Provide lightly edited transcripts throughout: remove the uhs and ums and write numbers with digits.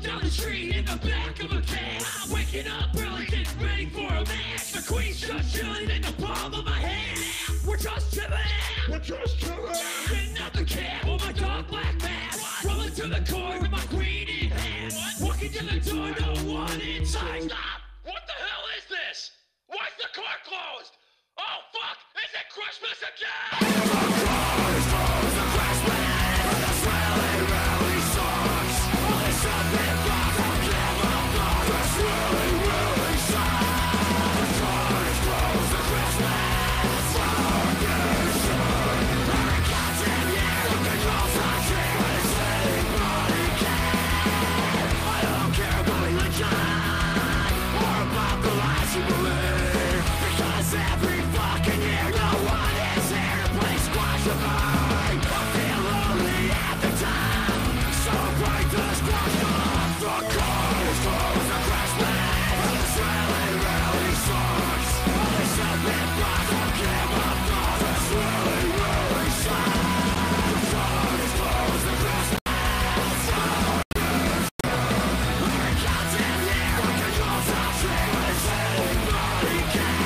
down the street in the back of a cab. I'm waking up early, getting ready for a match. The queen's just chilling in the palm of my hand. We're just chilling. We're just chilling. Getting out the cab with my dark black mask. Rolling to the car with my queen in hand. Walking to the door, no one inside. Stop! What the hell is this? Why's the car closed? Oh fuck! Is it Christmas again? The car is closed for Christmas. This really, really sucks. It's a big box of chemical. This really, really sucks. The car is closed for Christmas. Fuck this shit. Every goddamn year, the controls are shit. It's anybody can. I don't care about religion or about the lies you believe. Because every fucking year, no one is here to play squash with me. I feel lonely at the time, so break the squash club. The car is closed for Christmas. This really, really sucks. It's a big box of chemical. This really, really sucks. The car is closed for Christmas. Every goddamn year, the controls are shit. It's anybody can.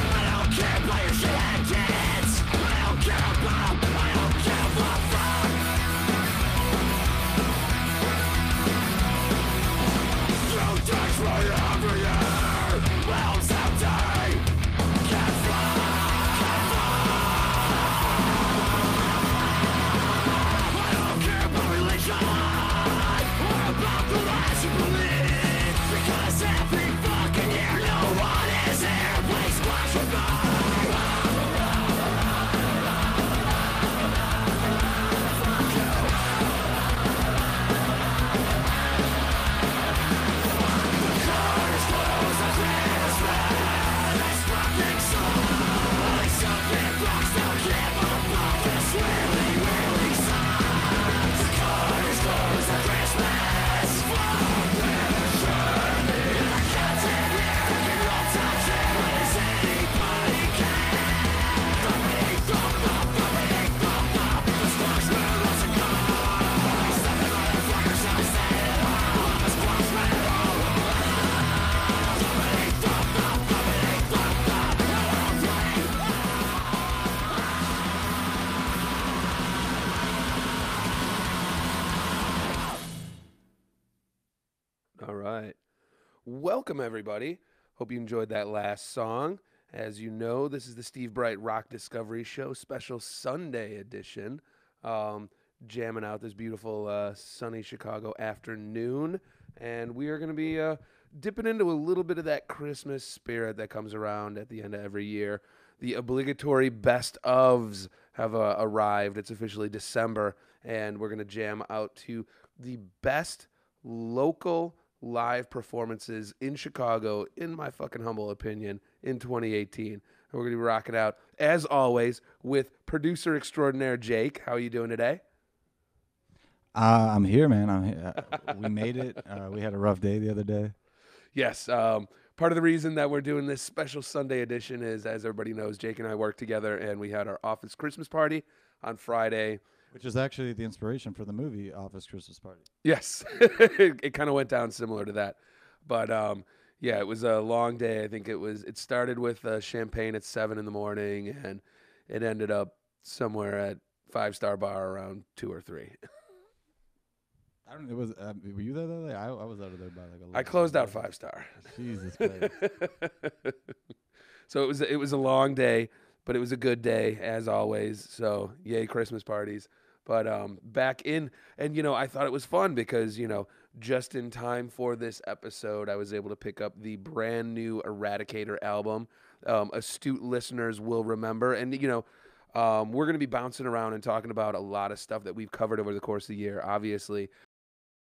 I don't care about your shithead kids. I don't care about. I don't give a fuck. Throw dice right every year. Well, someday can't fly. I don't care about religion or about the lies you believe. Because every fucking year, no one is here to play squash with me. All right. Welcome, everybody. Hope you enjoyed that last song. As you know, this is the Steve Breit Rock Discovery Show special Sunday edition. Jamming out this beautiful sunny Chicago afternoon. And we are going to be dipping into a little bit of that Christmas spirit that comes around at the end of every year. The obligatory best ofs have arrived. It's officially December, and we're going to jam out to the best local live performances in Chicago, in my fucking humble opinion, in 2018. And we're going to be rocking out, as always, with producer extraordinaire Jake. How are you doing today? I'm here, man. I'm here. We made it. We had a rough day the other day. Yes. Part of the reason that we're doing this special Sunday edition is, as everybody knows, Jake and I work together, and we had our office Christmas party on Friday. Which is actually the inspiration for the movie Office Christmas Party. Yes. It kind of went down similar to that. But, yeah, it was a long day. I think it started with champagne at 7 in the morning, and it ended up somewhere at Five Star Bar around 2 or 3. I don't. It was. Were you there the other day? I was out of there by like 11. I closed out 5 Star. Jesus Christ. So it was a long day, but it was a good day as always. So yay Christmas parties. But back in, and I thought it was fun because just in time for this episode, I was able to pick up the brand new Eradicator album. Astute listeners will remember, and we're going to be bouncing around and talking about a lot of stuff that we've covered over the course of the year. Obviously,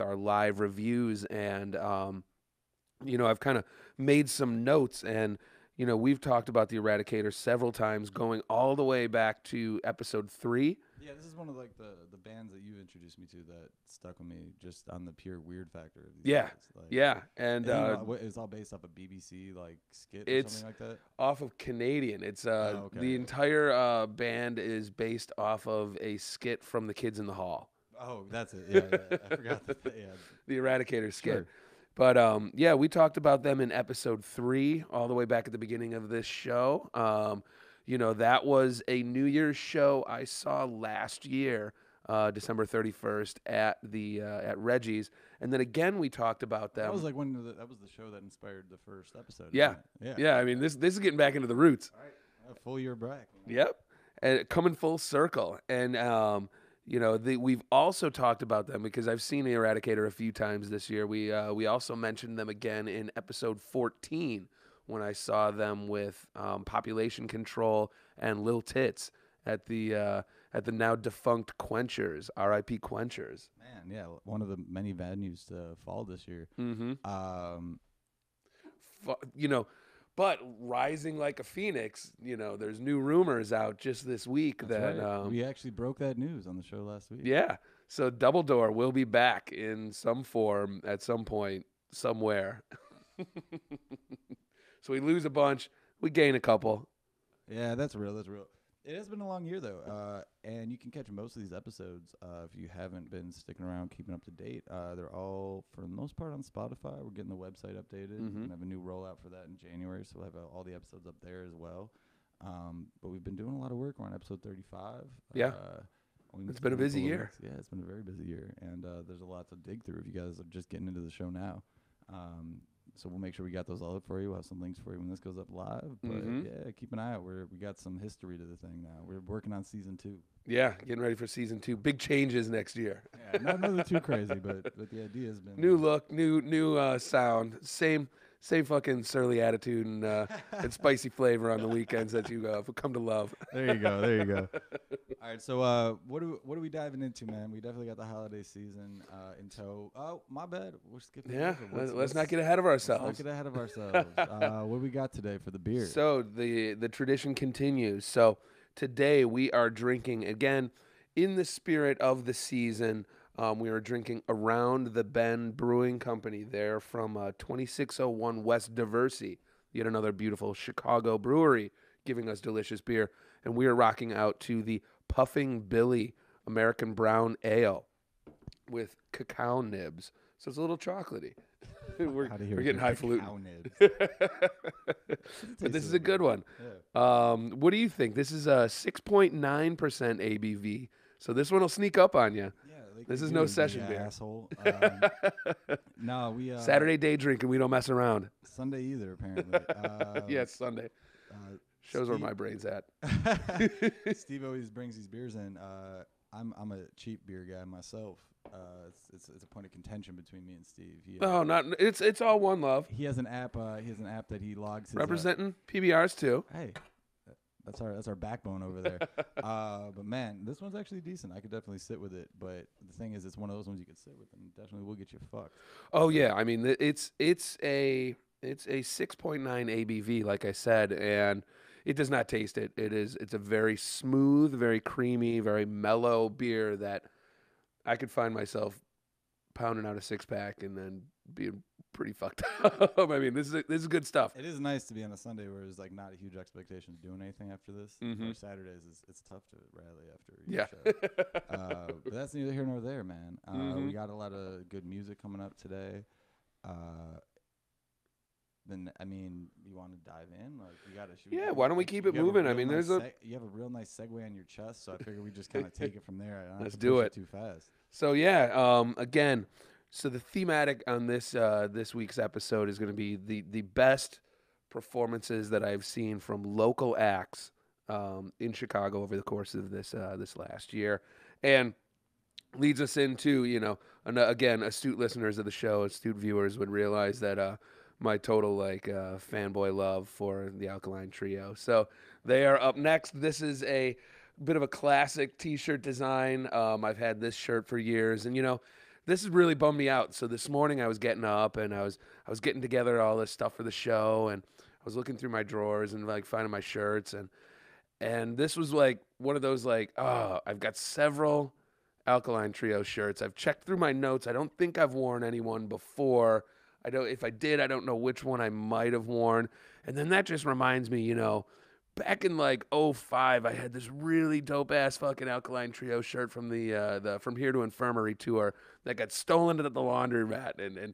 our live reviews, and I've kind of made some notes, and we've talked about the Eradicator several times, going all the way back to episode 3. Yeah, this is one of like the bands that you introduced me to that stuck with me just on the pure weird factor of these guys. Yeah, and it's all based off a BBC like skit or something like that. Off of Canadian. It's okay. The entire band is based off of a skit from the Kids in the Hall. Oh, that's it. Yeah. I forgot that. Yeah. The Eradicator skit. Sure. But yeah, we talked about them in episode 3, all the way back at the beginning of this show. That was a New Year's show I saw last year, December 31st at Reggie's, and then again we talked about them. That was like that was the show that inspired the first episode. Yeah, wasn't it? yeah. I mean, this is getting back into the roots. All right. A full year back. Yep, and coming full circle, and we've also talked about them because I've seen the Eradicator a few times this year. We also mentioned them again in episode 14 when I saw them with Population Control and Lil Tits at the now defunct Quenchers, R.I.P. Quenchers. Man, yeah, one of the many venues to fall this year. Mm-hmm. But rising like a phoenix, there's new rumors out just this week That's right. We actually broke that news on the show last week. Yeah. So Double Door will be back in some form at some point, somewhere. So we lose a bunch, we gain a couple. Yeah, that's real. That's real. It has been a long year, though, and you can catch most of these episodes if you haven't been sticking around, keeping up to date. They're all, for the most part, on Spotify. We're getting the website updated. Mm-hmm. We're going to have a new rollout for that in January, so we'll have all the episodes up there as well. But we've been doing a lot of work. We're on episode 35. Yeah. It's been a busy year. Yeah, it's been a very busy year, and there's a lot to dig through if you guys are just getting into the show now. So we'll make sure we got those all up for you. We'll have some links for you when this goes up live. But yeah, keep an eye out. We got some history to the thing now. We're working on season 2. Yeah, getting ready for season 2. Big changes next year. Yeah, not nothing too crazy, but the idea has been new look, new sound, same fucking surly attitude and spicy flavor on the weekends that you come to love. There you go. All right, so what are we diving into, man? We definitely got the holiday season in tow. Oh, my bad. We're skipping. Yeah, let's not get ahead of ourselves. Let's not get ahead of ourselves. What do we got today for the beer? So the tradition continues. So today we are drinking again in the spirit of the season. We are drinking Around the Bend Brewing Company. They're from 2601 West Diversey, yet another beautiful Chicago brewery, giving us delicious beer. And we are rocking out to the Puffing Billy American Brown Ale with cacao nibs. So it's a little chocolately. we're getting highfalutin. But this is a good one. Yeah. What do you think? This is a 6.9% ABV. So this one will sneak up on you. Yeah, like This is you no do, session you beer. asshole. No, we Saturday day drinking. We don't mess around. Sunday either, apparently. Yeah, it's Sunday. Shows where my brain's at. Steve always brings these beers in. I'm a cheap beer guy myself. It's a point of contention between me and Steve. It's all one love. He has an app. That he logs. His, Representing PBRs too. Hey, that's our backbone over there. But man, this one's actually decent. I could definitely sit with it. But the thing is, it's one of those ones you could sit with and definitely will get you fucked. Oh yeah, I mean it's a 6.9 ABV, like I said, and it does not taste it. It's a very smooth, very creamy, very mellow beer that I could find myself pounding out a 6-pack and then being pretty fucked up. I mean, this is good stuff. It is nice to be on a Sunday where there's like not a huge expectation of doing anything after this. Mhm. Or Saturdays, it's tough to rally after your show. But that's neither here nor there, man. We got a lot of good music coming up today. Then I mean, you want to dive in? Like you got to shoot. Yeah, why don't we keep it moving? I mean, there's you have a real nice segue on your chest, so I figure we just kind of take it from there. I don't Let's have to do push it. too fast. So yeah, again, so the thematic on this week's episode is going to be the best performances that I've seen from local acts in Chicago over the course of this last year, and leads us into again, astute listeners of the show, astute viewers would realize that my total fanboy love for the Alkaline Trio. So they are up next. This is a bit of a classic T-shirt design. I've had this shirt for years, and this has really bummed me out. So this morning I was getting up and I was getting together all this stuff for the show, and I was looking through my drawers and finding my shirts, and this was one of those I've got several Alkaline Trio shirts. I've checked through my notes. I don't think I've worn anyone before. If I did, I don't know which one I might have worn. And then that just reminds me, back in like '05, I had this really dope ass fucking Alkaline Trio shirt from the From Here to Infirmary tour that got stolen at the laundromat, and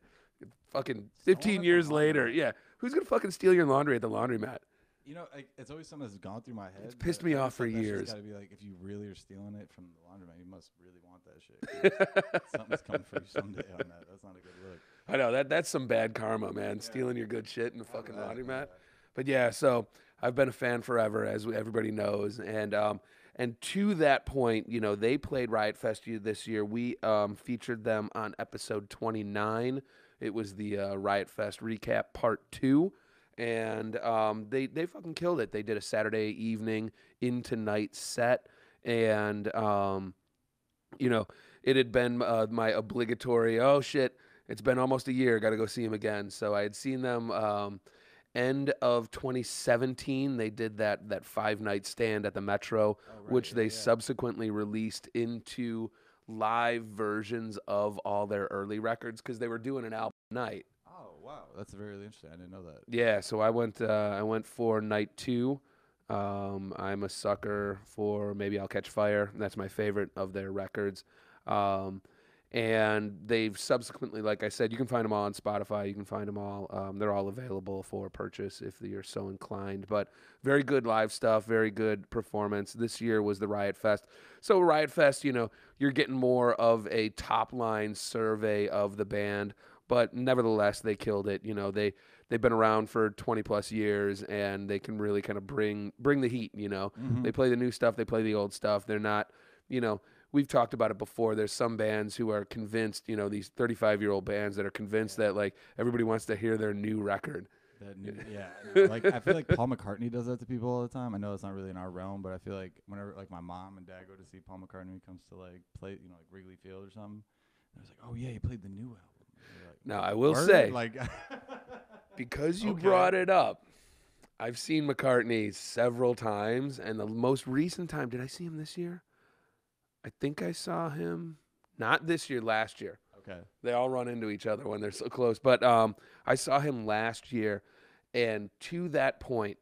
fucking 15 years later, yeah, who's gonna fucking steal your laundry at the laundromat? You know, it's always something that's gone through my head. It's pissed me off for years. Got to be like, if you really are stealing it from the laundromat, you must really want that shit. Something's coming for you someday on that. That's not a good look. I know that's some bad karma, man. Stealing your good shit in the fucking laundromat. But yeah, so I've been a fan forever, as everybody knows, and to that point, you know, they played Riot Fest this year. We featured them on episode 29. It was the Riot Fest recap part 2. And they fucking killed it. They did a Saturday evening into night set, and you know, it had been my obligatory, oh shit, it's been almost a year, got to go see them again. So I had seen them end of 2017. They did that 5-night stand at the Metro, which they subsequently released into live versions of all their early records because they were doing an album night. Oh wow, that's very interesting. I didn't know that. Yeah, so I went for night 2. I'm a sucker for Maybe I'll Catch Fire. That's my favorite of their records. And they've subsequently, like I said, you can find them all on Spotify. You can find them all. They're all available for purchase if you're so inclined. But very good live stuff, very good performance. This year was the Riot Fest. So Riot Fest, you know, you're getting more of a top-line survey of the band. But nevertheless, they killed it. You know, they've been around for 20+ years, and they can really kind of bring the heat. You know, they play the new stuff, they play the old stuff. They're not, you know, we've talked about it before. There's some bands who are convinced, you know, these 35-year-old bands that are convinced that like everybody wants to hear their new record. Like I feel like Paul McCartney does that to people all the time. I know it's not really in our realm, but I feel like whenever like my mom and dad go to see Paul McCartney when he comes to like play, you know, like Wrigley Field or something, I was like, oh yeah, he played the new album. Now, I will say, like, because you brought it up, I've seen McCartney several times, and the most recent time, did I see him this year? I think I saw him, not this year, last year. Okay. They all run into each other when they're so close. But I saw him last year, and to that point,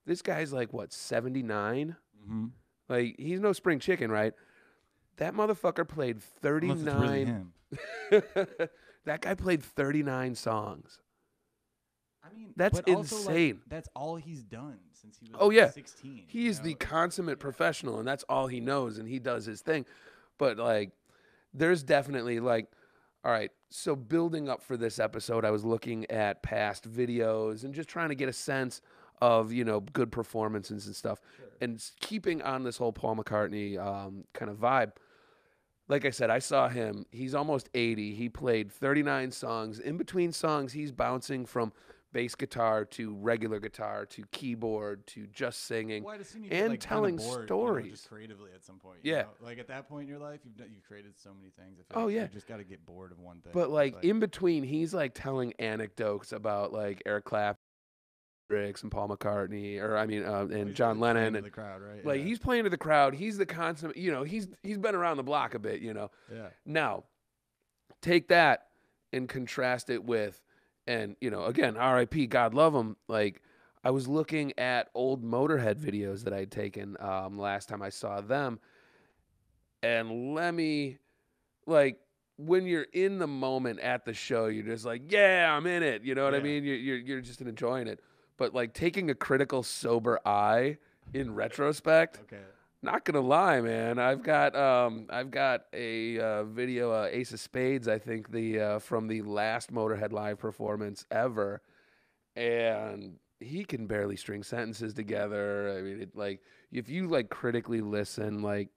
this guy's like, what, 79? Mm-hmm. Like, he's no spring chicken, right? That motherfucker played 39. Unless it's really him. That guy played 39 songs. I mean, that's insane. Also, like, that's all he's done since he was 16. He is the consummate professional, and that's all he knows, and he does his thing. But, like, there's definitely, like, all right, so building up for this episode, I was looking at past videos and just trying to get a sense of, you know, good performances and stuff. Sure. And keeping on this whole Paul McCartney kind of vibe. Like I said, I saw him. He's almost 80. He played 39 songs. In between songs, he's bouncing from bass guitar to regular guitar to keyboard to just singing and like telling stories. You know, just creatively at some point. Yeah. You know? Like at that point in your life, you've created so many things. I feel like you just got to get bored of one thing. But like in between, he's like telling anecdotes about like Eric Clapton and Paul McCartney, or I mean, and John Lennon, and the crowd, right? Like he's playing to the crowd. He's the consummate. You know, he's been around the block a bit. You know. Yeah. Now, take that and contrast it with, and you know, again, R.I.P. God love him. Like I was looking at old Motorhead videos that I'd taken last time I saw them, and Lemmy, like. When you're in the moment at the show, you're just like, yeah, I'm in it. You know what I mean? You're just enjoying it. But like taking a critical, sober eye in retrospect, not gonna lie, man. I've got a video, Ace of Spades, I think from the last Motorhead live performance ever, and he can barely string sentences together. I mean, like if you like critically listen, like,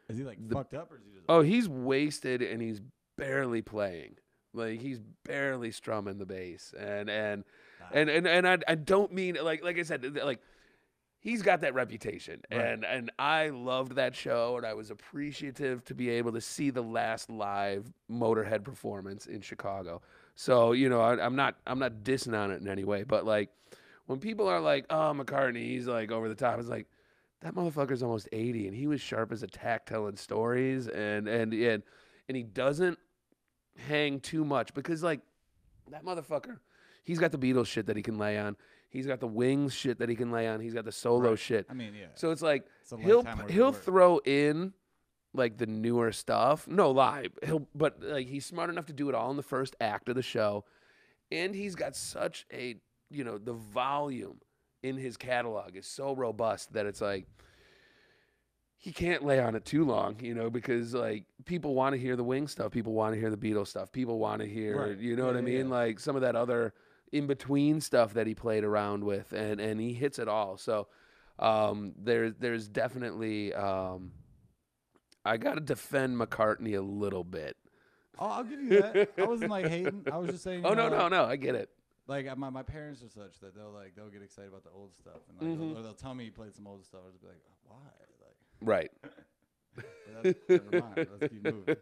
is he like fucked up or is he just? Oh, he's wasted and he's barely playing. Like he's barely strumming the bass, and I don't mean like I said, like he's got that reputation, right. and I loved that show, and I was appreciative to be able to see the last live Motorhead performance in Chicago. So you know, I'm not dissing on it in any way, but like when people are like, oh, McCartney, he's like over the top, it's like that motherfucker's almost 80, and he was sharp as a tack telling stories, and he doesn't hang too much because, like, that motherfucker, he's got the Beatles shit that he can lay on. He's got the Wings shit that he can lay on. He's got the solo shit. I mean, yeah. So it's like It's a he'll lifetime worth of he'll work. throw in like the newer stuff. No lie. But like he's smart enough to do it all in the first act of the show. And he's got such a, the volume in his catalog is so robust that it's like he can't lay on it too long, because like people want to hear the Wing stuff, people want to hear the Beatles stuff, people want to hear, you know what I mean? Yeah. Like some of that other in between stuff that he played around with, and he hits it all. So there's definitely I got to defend McCartney a little bit. Oh, I'll give you that. I wasn't like hating. I was just saying. Oh no, I get it. Like my parents are such that they'll get excited about the old stuff, and like or they'll tell me you played some old stuff. I'll just be like, why? Like, right. Never mind. Let's keep moving.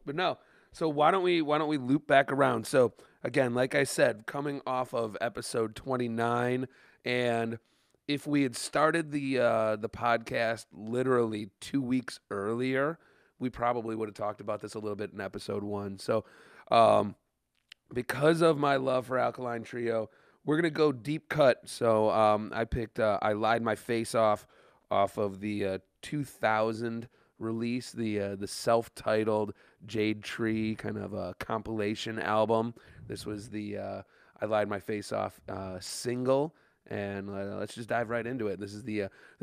But no. So why don't we loop back around? So again, like I said, coming off of episode 29, and if we had started the podcast literally 2 weeks earlier, we probably would have talked about this a little bit in episode 1. So because of my love for Alkaline Trio, we're gonna go deep cut. So I picked I Lied My Face Off of the 2000 release, the self-titled Jade Tree kind of a compilation album. This was the I Lied My Face Off single, and let's just dive right into it. This is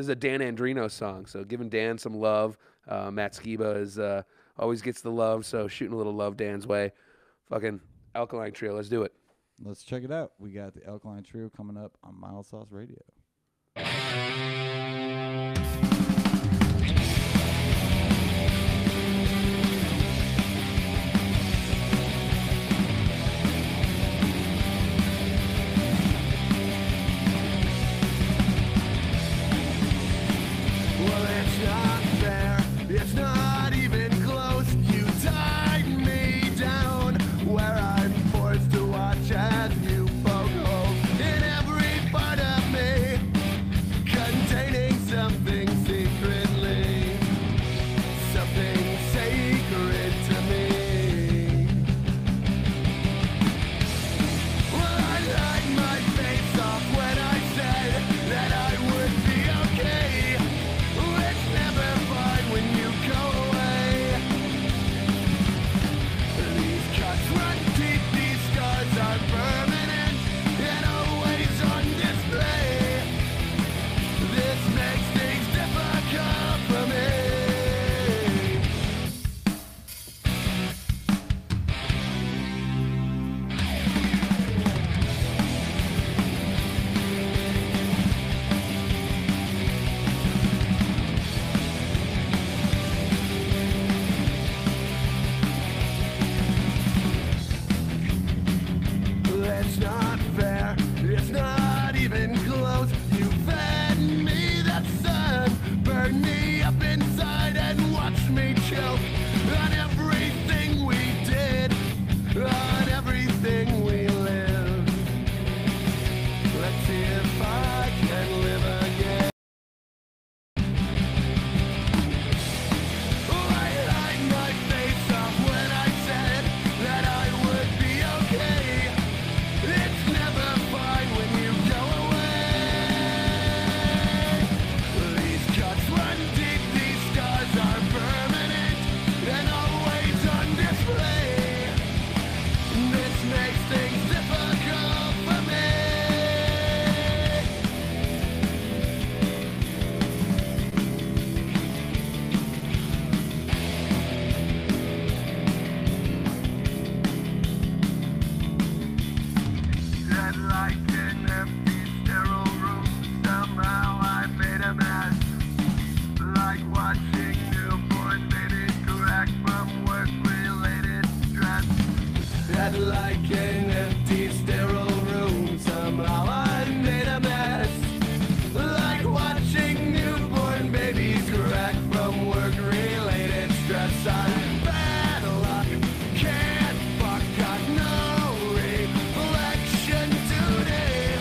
a Dan Andrino song, so giving Dan some love. Matt Skiba is always gets the love, so shooting a little love Dan's way. Fucking Alkaline Trio, let's do it. Let's check it out. We got the Alkaline Trio coming up on Mild Sauce Radio. It's not even close. You tied me down where I'm forced to watch as you poke holes in every part of me, containing something secretly, something sacred to me. Well, I lied my face off when I said that I would be okay. It's never fine when you go away. These cuts run deep, these scars are permanent and always on display. This makes things difficult for me. It's not fair, it's not even close. You fed me the sun, burned me up inside and watched me choke on everything we did, on everything we lived. Let's see if I can live again. I lied my face off when I said that I would be okay. It's never fine when you go away. These cuts run deep, these scars are permanent and always on display. This makes things difficult for me. Dead like an empty, sterile room. Somehow I made a mess. Like watching newborn babies crack from work-related stress. Dead like an empty, sterile room. Somehow I made a mess. Like watching newborn babies crack from work-related stress. I'm bad luck. Can't fuck, got no reflection today.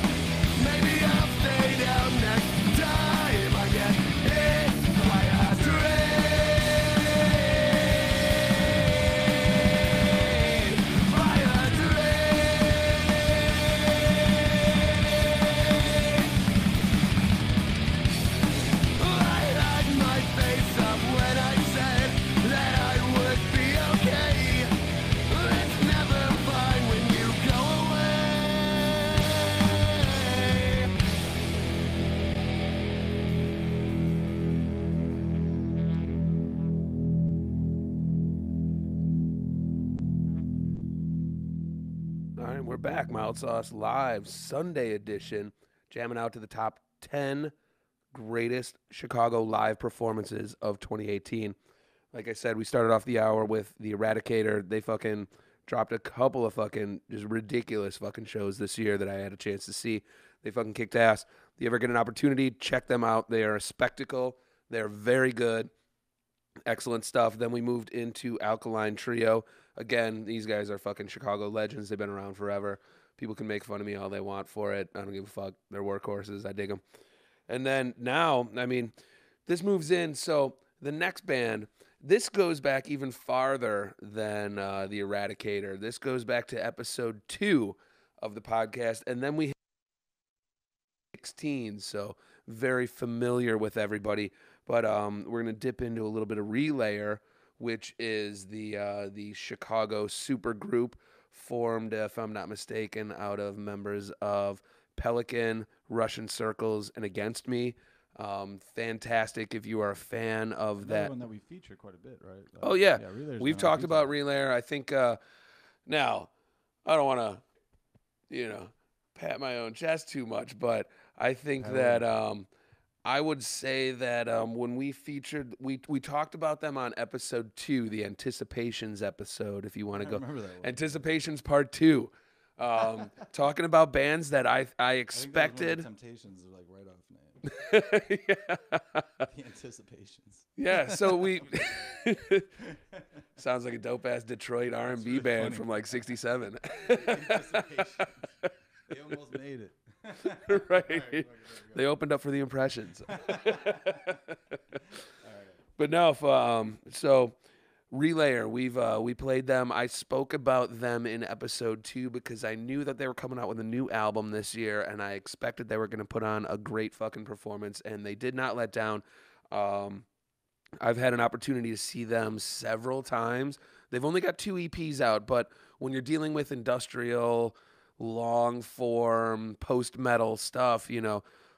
Maybe I'll stay down next time I get hit by a train. By a train. And we're back, Mild Sauce Live, Sunday edition, jamming out to the top 10 greatest Chicago live performances of 2018. Like I said, we started off the hour with The Eradicator. They fucking dropped a couple of fucking just ridiculous fucking shows this year that I had a chance to see. They fucking kicked ass. If you ever get an opportunity, check them out. They are a spectacle. They're very good. Excellent stuff. Then we moved into Alkaline Trio. Again, these guys are fucking Chicago legends. They've been around forever. People can make fun of me all they want for it. I don't give a fuck. They're workhorses. I dig them. And then now, I mean, this moves in. So the next band, this goes back even farther than The Eradicator. This goes back to episode 2 of the podcast. And then we hit 16, so very familiar with everybody. But we're going to dip into a little bit of Relayer, which is the Chicago super group formed, if I'm not mistaken, out of members of Pelican, Russian Circles, and Against Me. Fantastic if you are a fan of that. One that we feature quite a bit, right? Like, Oh, yeah. Relayer's We've been on talked about feature. Relayer. I think now, I don't want to, pat my own chest too much, but I think that I would say that when we featured, we talked about them on episode 2, the Anticipations episode, if you want to go. remember that one. Anticipations Part 2. Talking about bands that I expected. I think that was one of the Temptations, like right off name. Yeah. The Anticipations. Yeah, so we sounds like a dope ass Detroit R&B really band funny. from like '67. Anticipations. They almost made it. Right. They opened up for the Impressions. But no, so Relayer, we played them. I spoke about them in episode 2 because I knew that they were coming out with a new album this year, and I expected they were going to put on a great fucking performance, and they did not let down. I've had an opportunity to see them several times. They've only got 2 EPs out, but when you're dealing with industrial, long form, post metal stuff,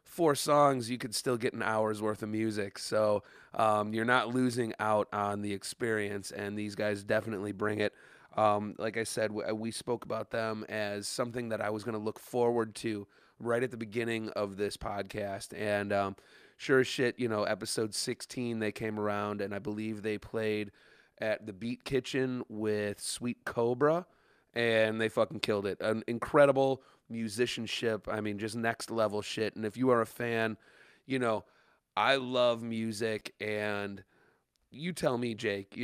4 songs, you could still get an hour's worth of music. So you're not losing out on the experience, and these guys definitely bring it. Like I said, we spoke about them as something that I was going to look forward to right at the beginning of this podcast. And sure as shit, episode 16, they came around, and I believe they played at the Beat Kitchen with Sweet Cobra, and they fucking killed it. An incredible musicianship. I mean, just next level shit. And if you are a fan, I love music, and you tell me, Jake,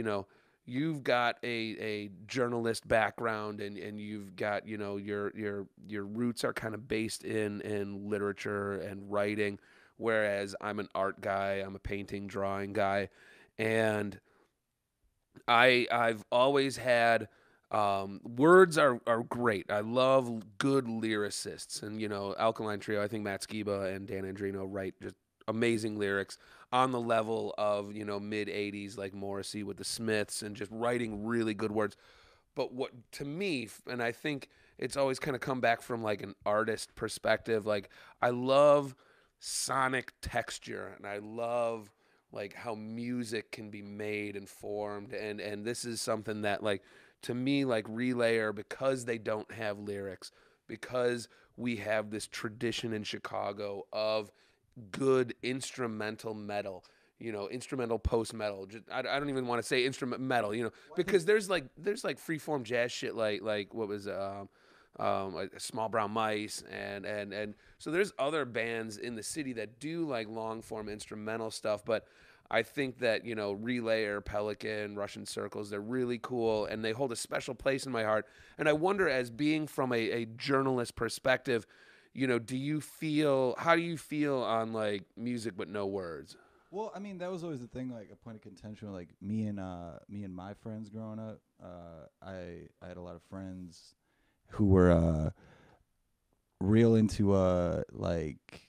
you've got a journalist background, and you've got, your roots are kind of based in literature and writing, whereas I'm an art guy, I'm a painting, drawing guy, and I've always had words are great. I love good lyricists, and Alkaline Trio. I think Matt Skiba and Dan Andrino write just amazing lyrics on the level of mid '80s like Morrissey with the Smiths, and just writing really good words. But what to me, and I think it's always kind of come back from like an artist perspective. Like I love sonic texture, and I love like how music can be made and formed, and this is something that like. To me, like Relayer, because they don't have lyrics, because we have this tradition in Chicago of good instrumental metal, instrumental post metal. I don't even want to say instrument metal, because there's like freeform jazz shit like what was like Small Brown Mice and so there's other bands in the city that do like long form instrumental stuff, but I think that, Relayer, Pelican, Russian Circles, they're really cool, and they hold a special place in my heart. And I wonder, as being from a journalist perspective, how do you feel on, like, music but no words? Well, I mean, that was always the thing, like, a point of contention. Like, me and my friends growing up, I had a lot of friends who were real into, like,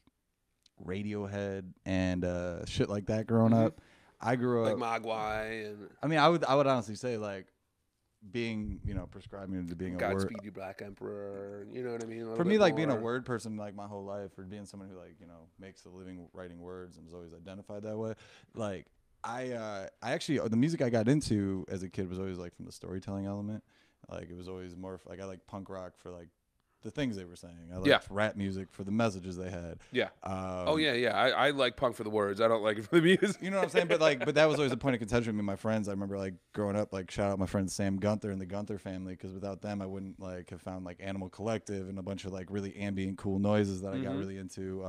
Radiohead and shit like that growing up. I grew up like Mogwai, and I mean, I would honestly say like being prescribing to being a word. Godspeed You Black Emperor. You know what I mean? For me, like being a word person like my whole life, or being someone who like makes a living writing words and was always identified that way. Like I actually the music I got into as a kid was always like from the storytelling element. Like it was always more like I like punk rock for like the things they were saying. I liked rap music for the messages they had. Yeah. I like punk for the words. I don't like it for the music. You know what I'm saying? But that was always a point of contention with me and my friends. I remember like growing up, like shout out my friend Sam Gunther and the Gunther family, because without them I wouldn't like have found like Animal Collective and a bunch of like really ambient cool noises that I got really into.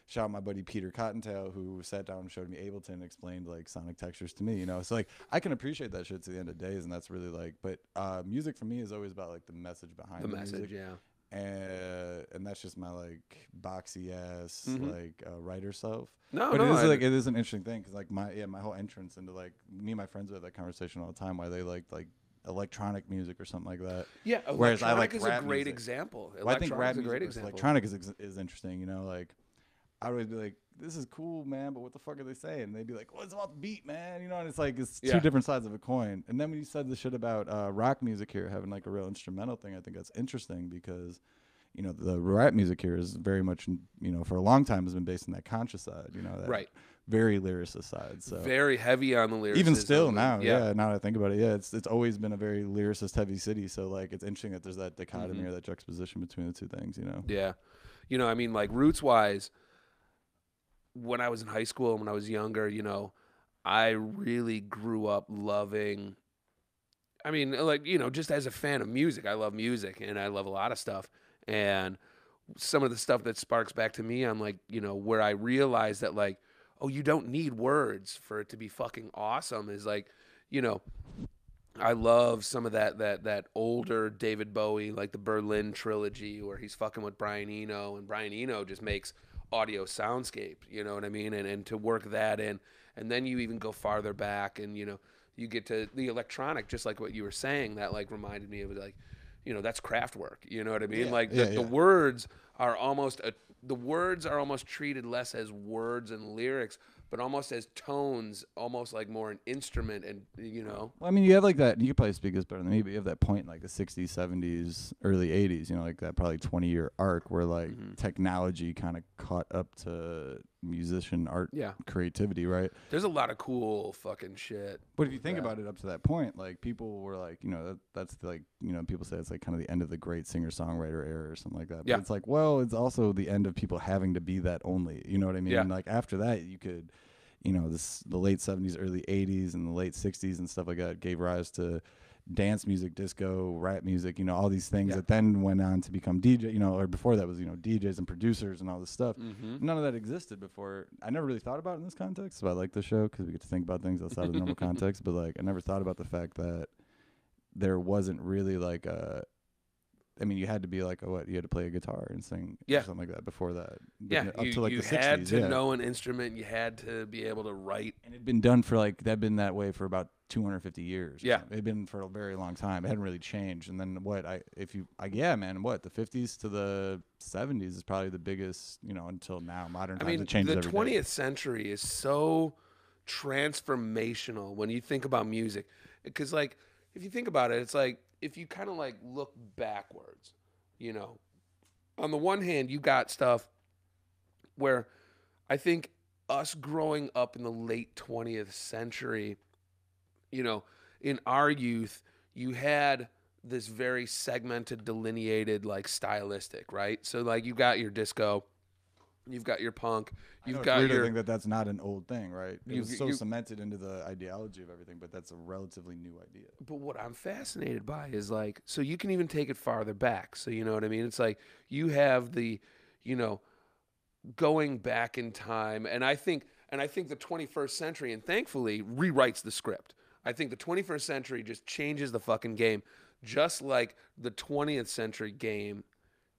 Shout out my buddy Peter Cottontail, who sat down and showed me Ableton and explained like sonic textures to me. You know, so like I can appreciate that shit to the end of days, and that's really like. But music for me is always about like the message behind the message. music. And that's just my like boxy ass like writer self. But it is an interesting thing because like my whole entrance into like me and my friends have that conversation all the time, why they like electronic music or something like that. Yeah, whereas I like is rap a great music. example. Well, I think rap is a great example. Electronic is interesting. You know, like I would always be like, this is cool, man, but what the fuck are they saying? And they'd be like, well, it's about the beat, man. You know, and it's like, it's two different sides of a coin. And then when you said the shit about rock music here having like a real instrumental thing, I think that's interesting because, you know, the rap music here is very much, you know, for a long time has been based on that conscious side, you know, that very lyricist side. So very heavy on the lyrics. Even still now, now that I think about it, it's always been a very lyricist heavy city. So like, it's interesting that there's that dichotomy or that juxtaposition between the two things, you know? Yeah. You know, I mean, like roots wise, when I was in high school and when I was younger, you know, I really grew up loving, I mean, like, you know, just as a fan of music, I love music and I love a lot of stuff. And some of the stuff that sparks back to me, I'm like, you know, where I realized that like, oh, you don't need words for it to be fucking awesome is like, you know, I love some of that older David Bowie, like the Berlin trilogy where he's fucking with Brian Eno, and Brian Eno just makes audio soundscape, you know what I mean? And to work that in, and then you even go farther back and, you know, you get to the electronic, just like what you were saying, that like reminded me of like, you know, that's craft work, you know what I mean? The words are almost, the words are almost treated less as words and lyrics, but almost as tones, almost like more an instrument, and you know. Well, I mean, you have like that. You could probably speak this better than me, but you have that point in like the '60s, '70s, early '80s. You know, like that probably 20-year arc where like technology kind of caught up to musician art, creativity, right? There's a lot of cool fucking shit. But if you think about it, up to that point, like people were like, you know, that's like, you know, people say it's like kind of the end of the great singer-songwriter era or something like that. But it's like, well, it's also the end of people having to be that only. You know what I mean? And like after that, you could. You know, the late 70s, early 80s, and the late 60s and stuff like that gave rise to dance music, disco, rap music, you know, all these things that then went on to become DJ, you know, or before that was, you know, DJs and producers and all this stuff. None of that existed before. I never really thought about it in this context, but I like the show because we get to think about things outside of the normal context. But like, I never thought about the fact that there wasn't really like a, I mean, you had to be like, you had to play a guitar and sing or something like that before that. Up to like you the 60s, had to know an instrument. You had to be able to write. And it'd been done for like, that'd been that way for about 250 years. Yeah. It'd been for a very long time. It hadn't really changed. And then the 50s to the 70s is probably the biggest, you know, until now, modern times. I mean, it changes the every 20th day. century is so transformational when you think about music. Because like, if you think about it, it's like, if you kind of like look backwards, you know, on the one hand, you got stuff where I think us growing up in the late 20th century, you know, in our youth, you had this very segmented, delineated, like stylistic, right? So like you got your disco, you've got your punk, you've got your. I think that's not an old thing, right? It was so cemented into the ideology of everything, but that's a relatively new idea. But what I'm fascinated by is like, so you can even take it farther back. So you know what I mean? It's like you have the, you know, going back in time, and I think the 21st century, and thankfully rewrites the script. I think the 21st century just changes the fucking game, just like the 20th century game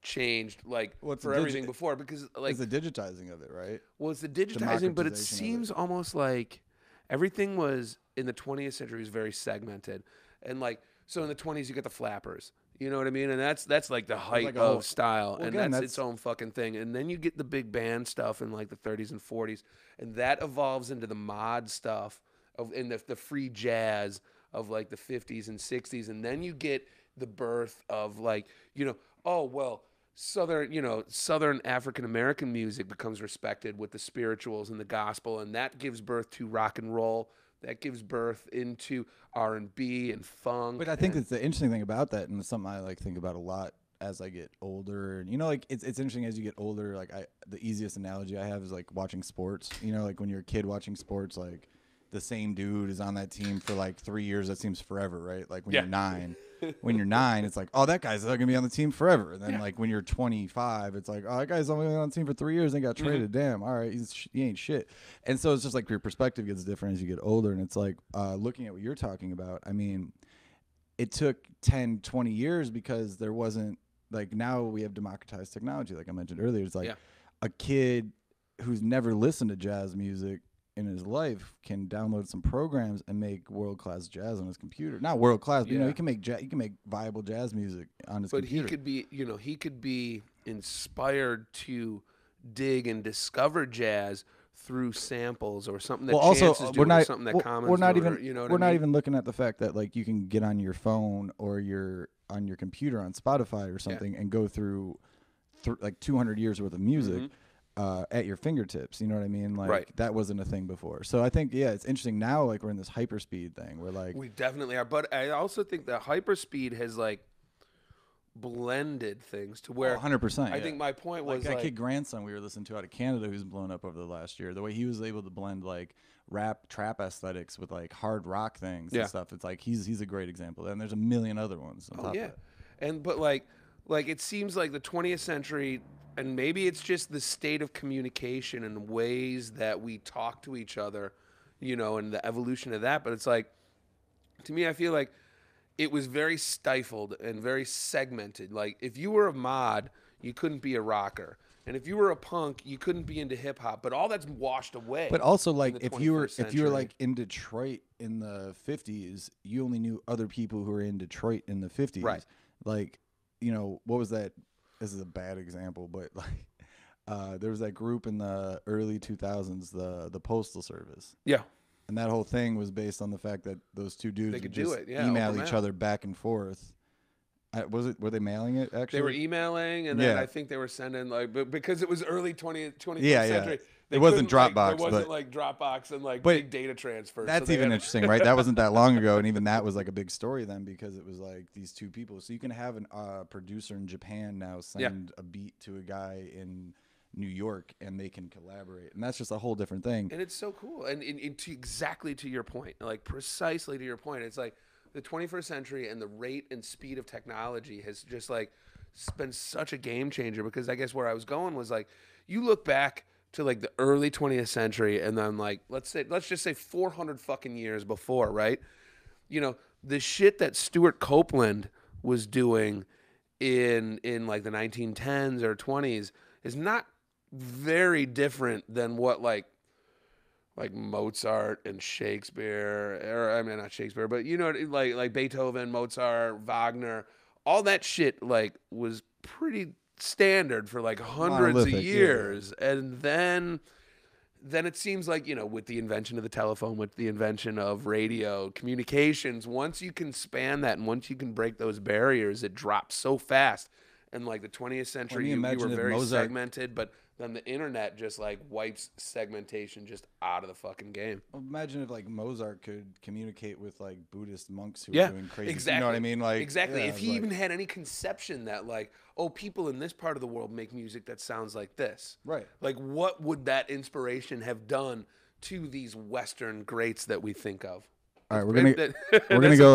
changed like for everything before, because like it's the digitizing of it, right? Well, it's the digitizing, but it seems almost like everything was in the 20th century was very segmented, and like so in the 20s you get the flappers, you know what I mean, and that's like the height of style, and again, that's its own fucking thing, and then you get the big band stuff in like the 30s and 40s, and that evolves into the mod stuff of in the free jazz of like the 50s and 60s, and then you get the birth of like, you know, oh well, Southern African American music becomes respected with the spirituals and the gospel, and that gives birth to rock and roll. That gives birth into R&B and funk. But I think it's the interesting thing about that, and it's something I like think about a lot as I get older, and like it's interesting as you get older. Like the easiest analogy I have is like watching sports. Like when you're a kid watching sports, like the same dude is on that team for like 3 years. That seems forever, right? Like when you're 9. When you're 9, it's like, oh, that guy's not gonna be on the team forever. And then like when you're 25, it's like, oh, that guy's only on the team for 3 years and got traded. Damn, all right, he ain't shit. And so it's just like your perspective gets different as you get older. And it's like looking at what you're talking about. I mean, it took 10, 20 years because there wasn't like now we have democratized technology, like I mentioned earlier. It's like a kid who's never listened to jazz music in his life can download some programs and make world-class jazz on his computer. Not world-class, but he can make viable jazz music on his computer. But he could be inspired to dig and discover jazz through samples or something that Chance is doing, or something that Common's doing. We're not even looking at the fact that like you can get on your phone or on your computer on Spotify or something and go through like 200 years worth of music. At your fingertips, you know what I mean? Like that wasn't a thing before. So I think it's interesting now. Like we're in this hyperspeed thing. We're like we definitely are, but I also think that hyperspeed has like blended things to where 100%. I think my point was like kid grandson we were listening to out of Canada who's blown up over the last year. The way he was able to blend like rap trap aesthetics with like hard rock things and stuff. It's like he's a great example. And there's a million other ones on top of it. And but like it seems like the 20th century. And maybe it's just the state of communication and ways that we talk to each other, and the evolution of that. But it's like, to me, I feel like it was very stifled and very segmented. Like if you were a mod, you couldn't be a rocker. And if you were a punk, you couldn't be into hip hop. But all that's washed away. But also like if you were like in Detroit in the 50s, you only knew other people who were in Detroit in the 50s. Right. Like, what was that? This is a bad example, but like there was that group in the early 2000s, the Postal Service. Yeah. And that whole thing was based on the fact that those two dudes would just email each other back and forth. Were they mailing it actually? They were emailing, and then I think they were sending because it was early 20th century. It wasn't Dropbox. There wasn't like Dropbox and big data transfer. That's even interesting, right? That wasn't that long ago, and even that was like a big story then because it was like these two people. So you can have a producer in Japan now send a beat to a guy in New York, and they can collaborate, and that's just a whole different thing. And it's so cool. And exactly to your point, like precisely to your point, it's like the 21st century and the rate and speed of technology has just like been such a game changer. Because I guess where I was going was like you look back to like the early 20th century, and then like let's just say 400 fucking years before, right? The shit that Stuart Copeland was doing in like the 1910s or 20s is not very different than what like Mozart and Shakespeare, or I mean not Shakespeare, but like Beethoven, Mozart, Wagner, all that shit like was pretty standard for like hundreds of years. And then it seems like with the invention of the telephone, with the invention of radio communications, once you can span that and once you can break those barriers, it drops so fast. And like the 20th century, you were very segmented, but then the internet just like wipes segmentation just out of the fucking game. Well, imagine if like Mozart could communicate with like Buddhist monks who were doing crazy. Exactly. You know what I mean? Like exactly. If he even had any conception that like, oh, people in this part of the world make music that sounds like this. Right. Like, what would that inspiration have done to these Western greats that we think of? All right, we're gonna go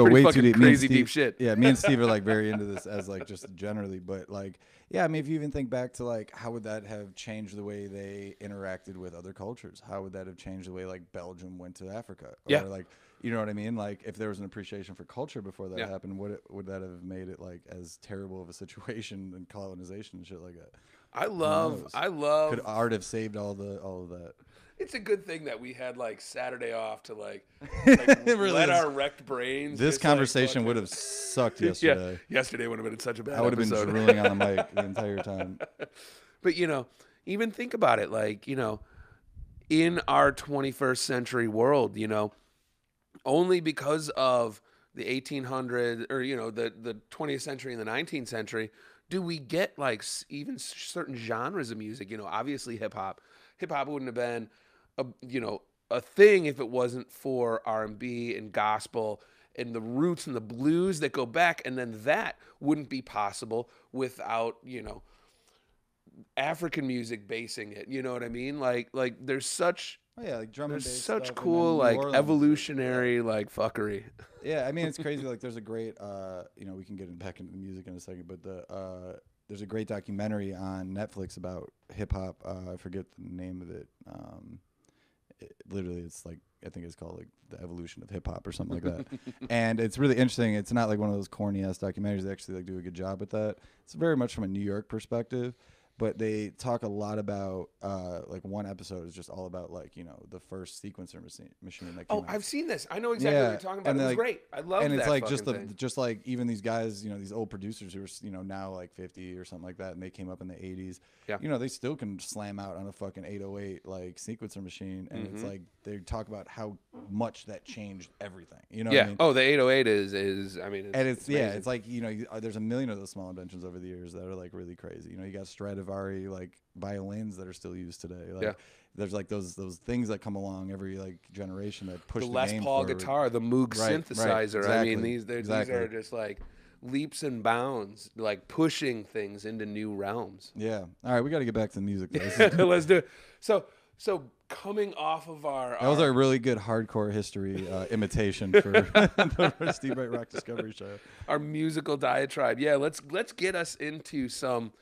way too deep. Crazy deep shit. Yeah, me and Steve are like very into this as like just generally, but like I mean, if you even think back to like how would that have changed the way they interacted with other cultures? How would that have changed the way like Belgium went to Africa? Or like you know what I mean? Like if there was an appreciation for culture before that happened, would that have made it like as terrible of a situation and colonization and shit like that? I love. Could art have saved all of that? It's a good thing that we had like Saturday off to like let our wrecked brains. This conversation would have sucked yesterday. Yeah, yesterday would have been such a bad I would have been drooling on the mic the entire time. But even think about it, like in our 21st century world, only because of the 1800s or the 20th century and the 19th century do we get like even certain genres of music. Obviously hip hop. Hip hop wouldn't have been a thing if it wasn't for R&B and gospel and the roots and the blues that go back, and then that wouldn't be possible without, African music basing it. You know what I mean? Like there's such Oh yeah, like drum and there's bass such stuff, and cool then New like Orleans, evolutionary like fuckery. Yeah, I mean it's crazy. Like there's a great, we can get back into the music in a second, but there's a great documentary on Netflix about hip hop. I forget the name of it. Literally, it's like I think it's called like the evolution of hip hop or something like that. And it's really interesting. It's not like one of those corny ass documentaries. They actually like do a good job with that. It's very much from a New York perspective. But they talk a lot about, like one episode is just all about like, the first sequencer machine that came out. I've seen this. I know exactly what you're talking about. It was great. I love that. And it's like thing. just like even these guys, these old producers who are, now like 50 or something like that, and they came up in the 80s. Yeah. They still can slam out on a fucking 808 like sequencer machine, and it's like they talk about how much that changed everything. You know what I mean? Oh, the 808 is I mean, it's it's like there's a million of those small inventions over the years that are like really crazy. You got Stradivari like violins that are still used today. Like, there's like those things that come along every like generation that push the Les game Paul forward. guitar, the Moog synthesizer. Exactly, I mean, these are just like leaps and bounds, like pushing things into new realms. Yeah. All right, we got to get back to the music. Let's do it. So coming off of that was a really good hardcore history imitation for the Steve Breit Rock Discovery Show. Our musical diatribe. Yeah, let's get us into some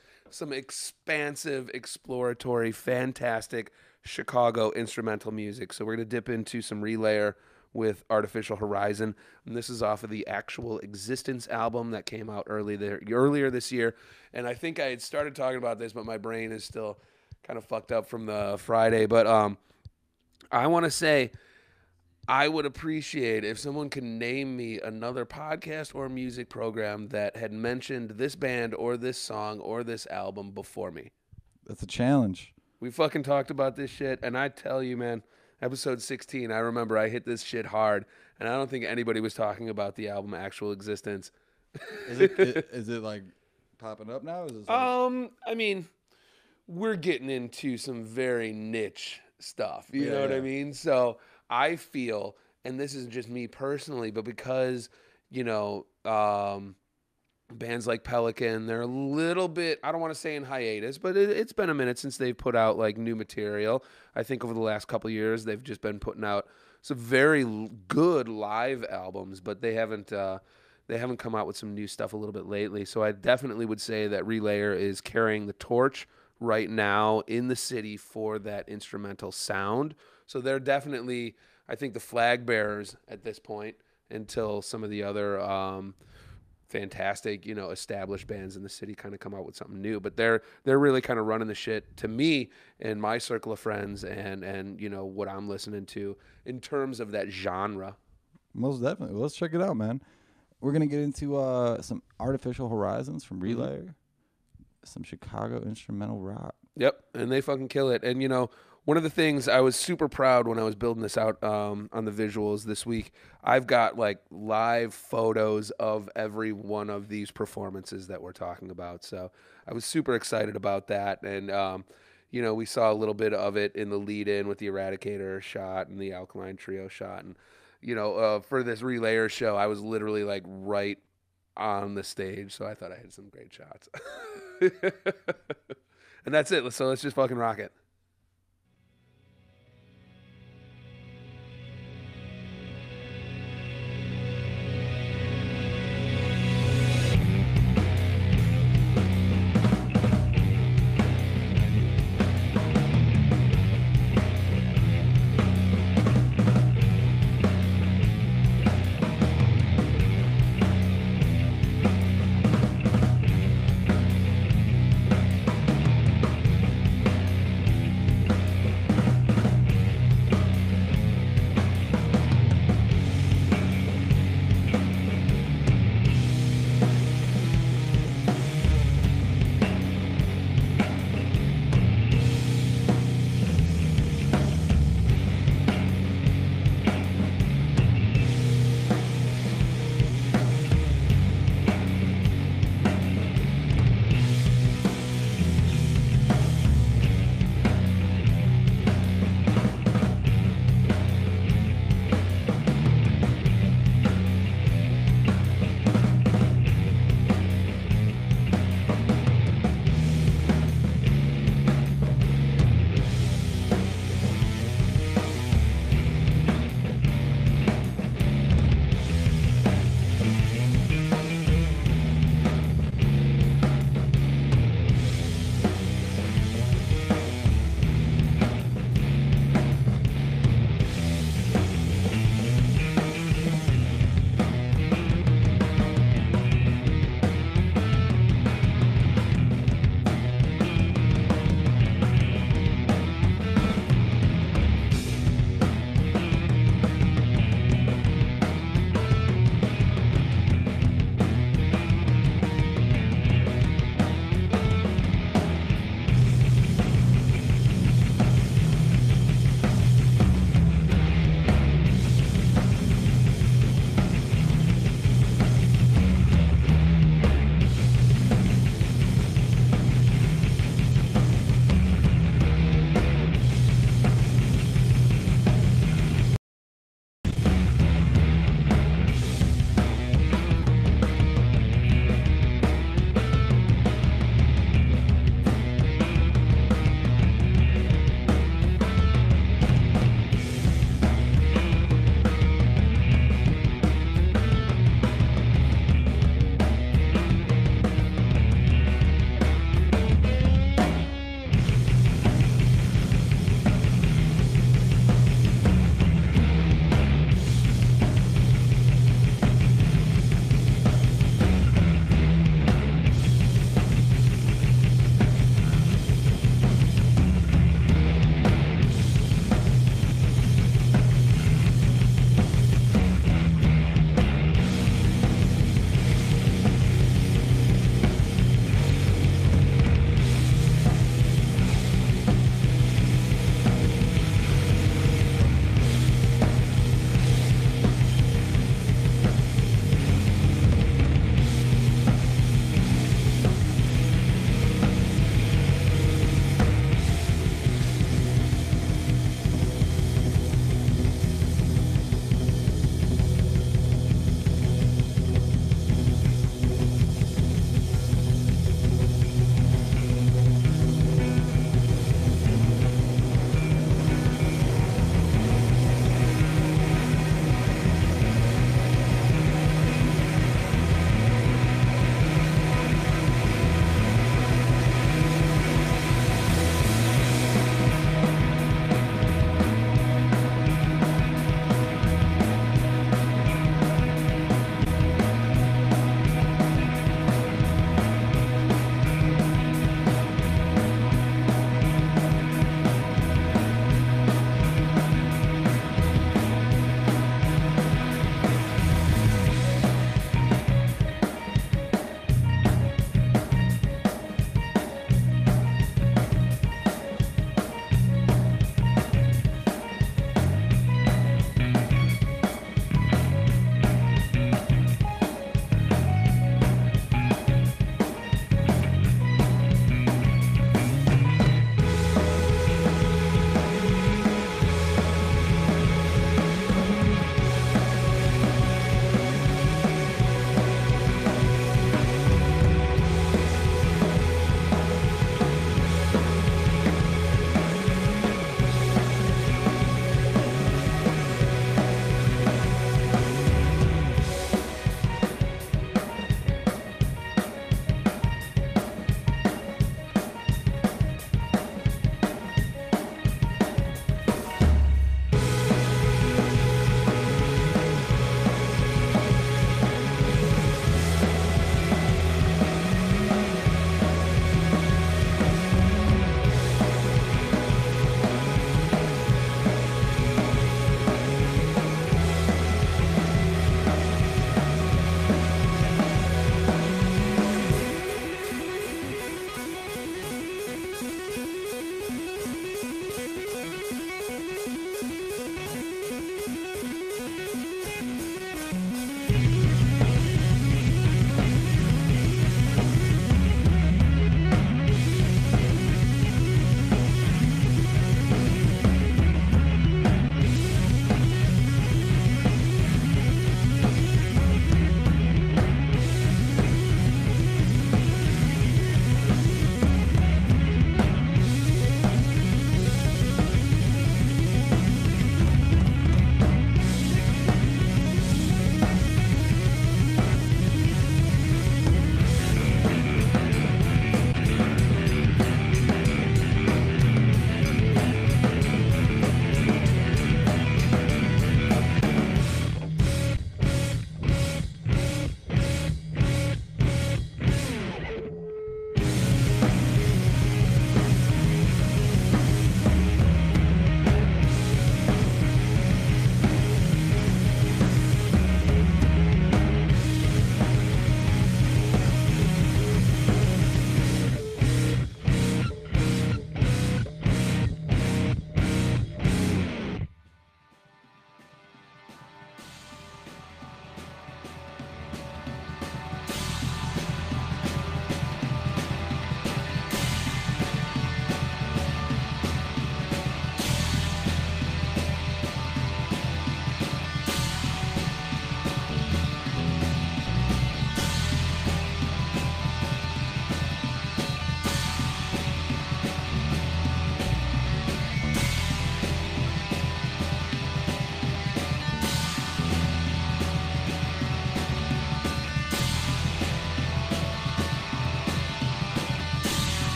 expansive, exploratory, fantastic Chicago instrumental music. So we're going to dip into some Relayer with Artificial Horizon, and this is off of the Actual Existence album that came out earlier this year. And I think I had started talking about this, but my brain is still kind of fucked up from the Friday. But I want to say I would appreciate if someone can name me another podcast or music program that had mentioned this band or this song or this album before me. That's a challenge. We fucking talked about this shit, and I tell you, man, episode 16, I remember I hit this shit hard, and I don't think anybody was talking about the album Actual Existence. Is it like popping up now? Is it I mean, we're getting into some very niche stuff. You know what I mean? So I feel, and this is just me personally, but because, bands like Pelican, they're a little bit, I don't want to say in hiatus, but it's been a minute since they've put out like new material. I think over the last couple of years, they've just been putting out some very good live albums, but they haven't come out with some new stuff a little bit lately. So I definitely would say that Relayer is carrying the torch right now in the city for that instrumental sound. So they're definitely, I think, the flag bearers at this point until some of the other fantastic, established bands in the city kind of come out with something new. But they're really kind of running the shit to me and my circle of friends and what I'm listening to in terms of that genre. Most definitely. Well, let's check it out, man. We're going to get into some Artificial Horizons from Relayer, some Chicago instrumental rock. Yep, and they fucking kill it. And, one of the things I was super proud when I was building this out on the visuals this week, I've got like live photos of every one of these performances that we're talking about. So I was super excited about that. And, we saw a little bit of it in the lead in with the Eradicator shot and the Alkaline Trio shot. And, for this Relayer show, I was literally like right on the stage. So I thought I had some great shots. And that's it. So let's just fucking rock it.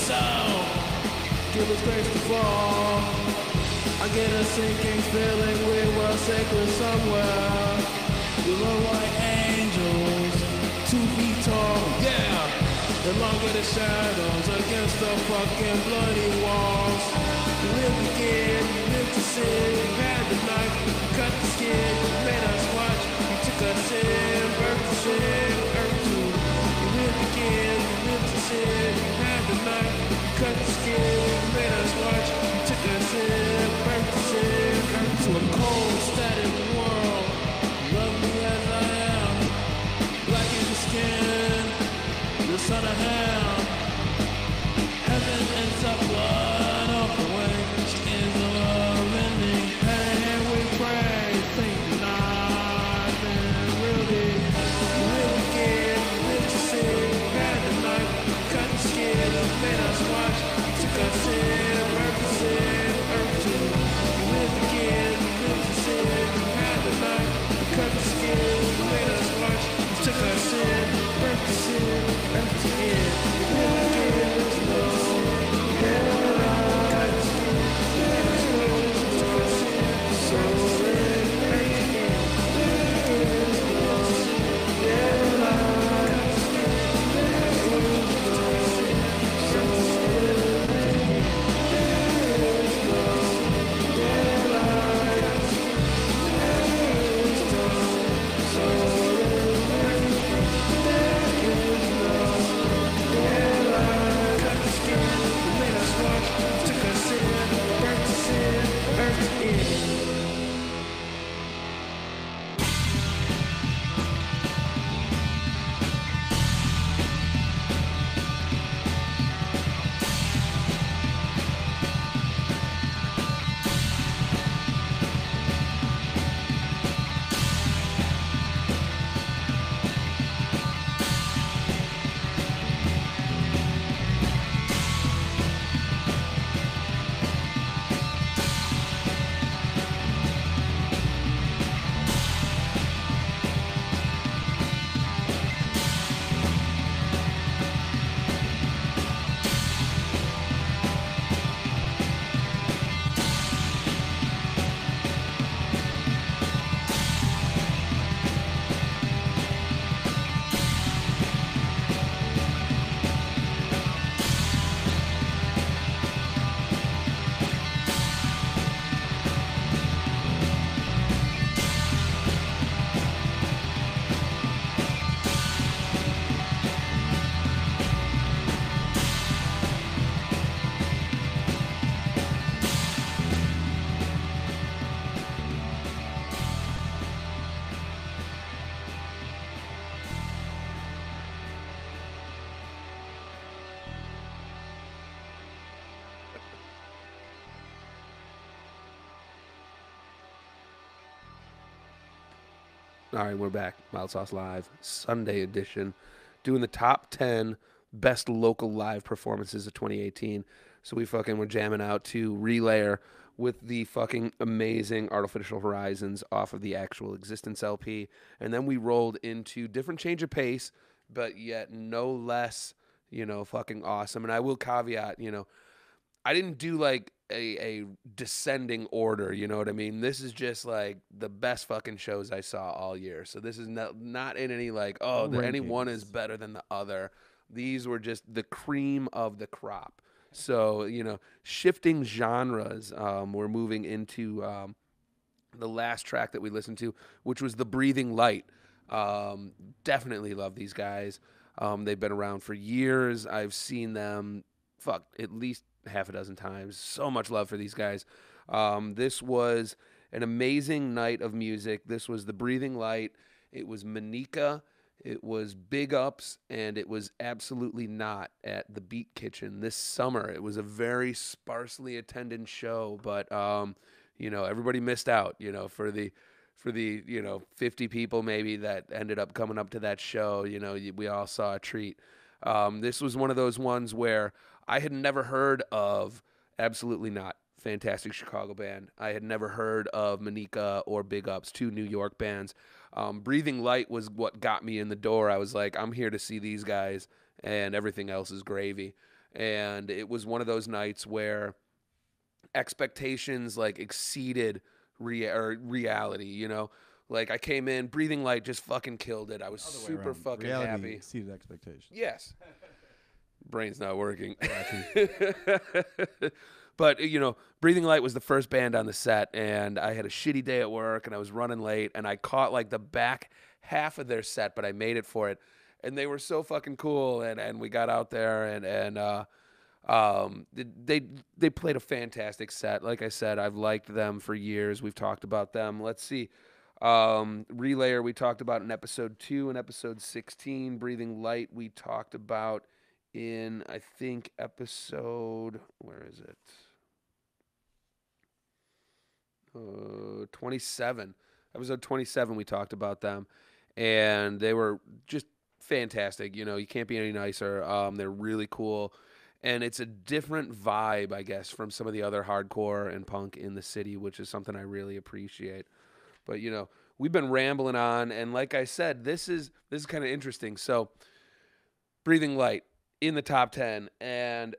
soul. Give us grace to fall. I get a sinking feeling we were sacred somewhere. We look like angels, 2 feet tall, yeah. Elongated shadows against the fucking bloody walls. We lived again, we lived to sin. You had the knife, you cut the skin, you made us watch. You took us in, birth to sin, earth to. We lived again, we lived to sin. You had the knife, you cut the skin, you made us watch. You took us in, birth to sin, earth to. A cold, static world. Love me as I am, black in the skin. The son of hell, heaven ends up blood off the way. She is the love ending. And we pray, think nothing really. We live again, we live to sin. Had the knife, cut the skin, made us watch. Took us in, earth to sin, earth to. We live again, we live to sin. Had the knife, cut the skin, made us watch. Took us in, earth to sin. All right, we're back. Mild Sauce Live, Sunday edition, doing the top 10 best local live performances of 2018. So we fucking were jamming out to Relayer with the fucking amazing Artificial Horizons off of the Actual Existence LP. And then we rolled into different change of pace, but yet no less, fucking awesome. And I will caveat, I didn't do like a descending order, you know what I mean? This is just like the best fucking shows I saw all year. So this is not in any like, any one is better than the other. These were just the cream of the crop. So, shifting genres, we're moving into the last track that we listened to, which was The Breathing Light. Definitely love these guys. They've been around for years. I've seen them, at least half a dozen times. So much love for these guys. This was an amazing night of music. This was The Breathing Light. It was Manika. It was Big Ups, and it was Absolutely Not at the Beat Kitchen this summer. It was a very sparsely attended show, but everybody missed out. For the 50 people maybe that ended up coming up to that show. We all saw a treat. This was one of those ones where I had never heard of Absolutely Not. Fantastic Chicago band. I had never heard of Manika or Big Ups, two New York bands. Breathing Light was what got me in the door. I was like, I'm here to see these guys, and everything else is gravy. and it was one of those nights where expectations like exceeded reality, you know. Like I came in, Breathing Light just fucking killed it. I was Other way super around. fucking Reality happy. exceeded expectations. Yes. Brain's not working. But, you know, Breathing Light was the first band on the set, and I had a shitty day at work, and I was running late, and I caught, like, the back half of their set, but I made it for it. And they were so fucking cool, and we got out there, and they played a fantastic set. Like I said, I've liked them for years. We've talked about them. Let's see. Relayer we talked about in episode 2 and episode 16. Breathing Light we talked about in, I think, episode, where is it? 27. Episode 27 we talked about them, and they were just fantastic. You know, you can't be any nicer. They're really cool, and it's a different vibe, I guess, from some of the other hardcore and punk in the city, which is something I really appreciate. But, you know, we've been rambling on, and like I said, this is kind of interesting. So, Breathing Light in the top 10, and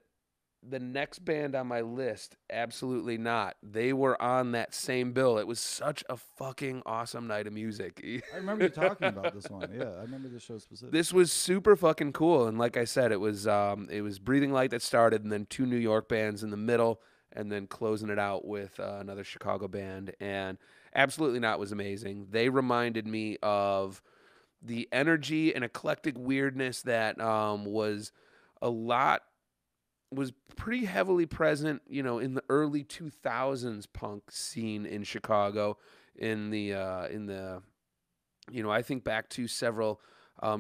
the next band on my list, absolutely not. They were on that same bill. It was such a fucking awesome night of music. I remember you talking about this one. Yeah, I remember this show specifically. This was super fucking cool, and like I said, it was Breathing Light that started, and then 2 New York bands in the middle, and then closing it out with another Chicago band, and Absolutely Not was amazing. They reminded me of the energy and eclectic weirdness that was pretty heavily present, you know, in the early 2000s punk scene in Chicago. In the you know, I think back to several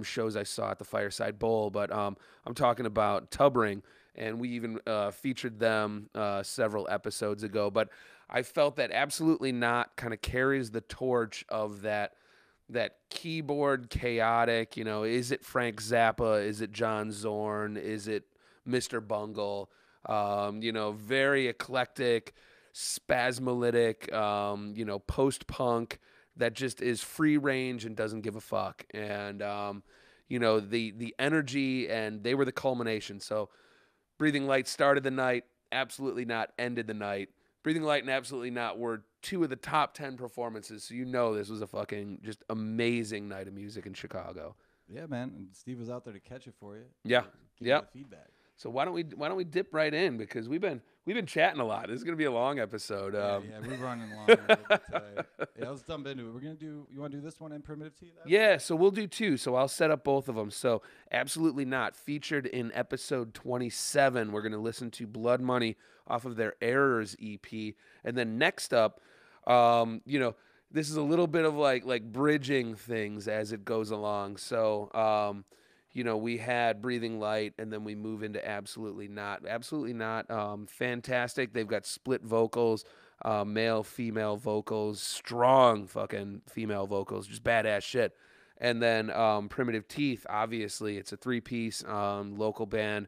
shows I saw at the Fireside Bowl, but I'm talking about Tubring, and we even featured them several episodes ago. But I felt that Absolutely Not kind of carries the torch of that keyboard chaotic, you know, is it Frank Zappa? Is it John Zorn? Is it Mr. Bungle? You know, very eclectic, spasmolytic, you know, post-punk that just is free range and doesn't give a fuck. And, you know, the energy, and they were the culmination. So Breathing Light started the night, Absolutely Not ended the night. Breathing Light and Absolutely Not were 2 of the top 10 performances, so you know this was a fucking just amazing night of music in Chicago. Yeah, man. And Steve was out there to catch it for you. Yeah. Give Yeah. you the feedback. So why don't we dip right in, because we've been chatting a lot. This is gonna be a long episode. Yeah, we're running along a little bit today. Yeah, let's jump into it. You want to do this one in Primitive T? Yeah, so we'll do 2. So I'll set up both of them. So Absolutely Not, featured in episode 27. We're gonna listen to Blood Money off of their Errors EP, and then next up, you know, this is a little bit of like bridging things as it goes along. So you know, we had Breathing Light, and then we move into Absolutely Not. Absolutely Not, fantastic. They've got split vocals, male, female vocals, strong fucking female vocals, just badass shit. And then Primitive Teeth, obviously, it's a 3-piece local band,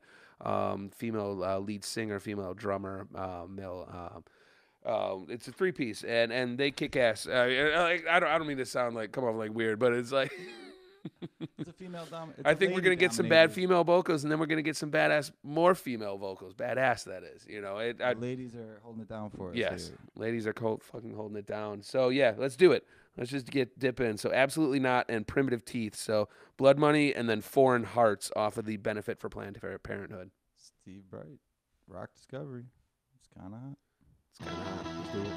female lead singer, female drummer, male. It's a 3-piece, and they kick ass. I don't mean to sound like come off like weird, but it's like. It's a female dominant. I think we're gonna get some bad female vocals, and then we're gonna get some more female vocals. Badass, that is. You know, ladies are holding it down for us. Yes, here. ladies are fucking holding it down. So yeah, let's do it. Let's just dip in. So Absolutely Not and Primitive Teeth. So Blood Money, and then Foreign Hearts off of the Benefit for Planned Parenthood. Steve Breit, Rock Discovery. It's kind of hot. It's kind of hot. Let's do it.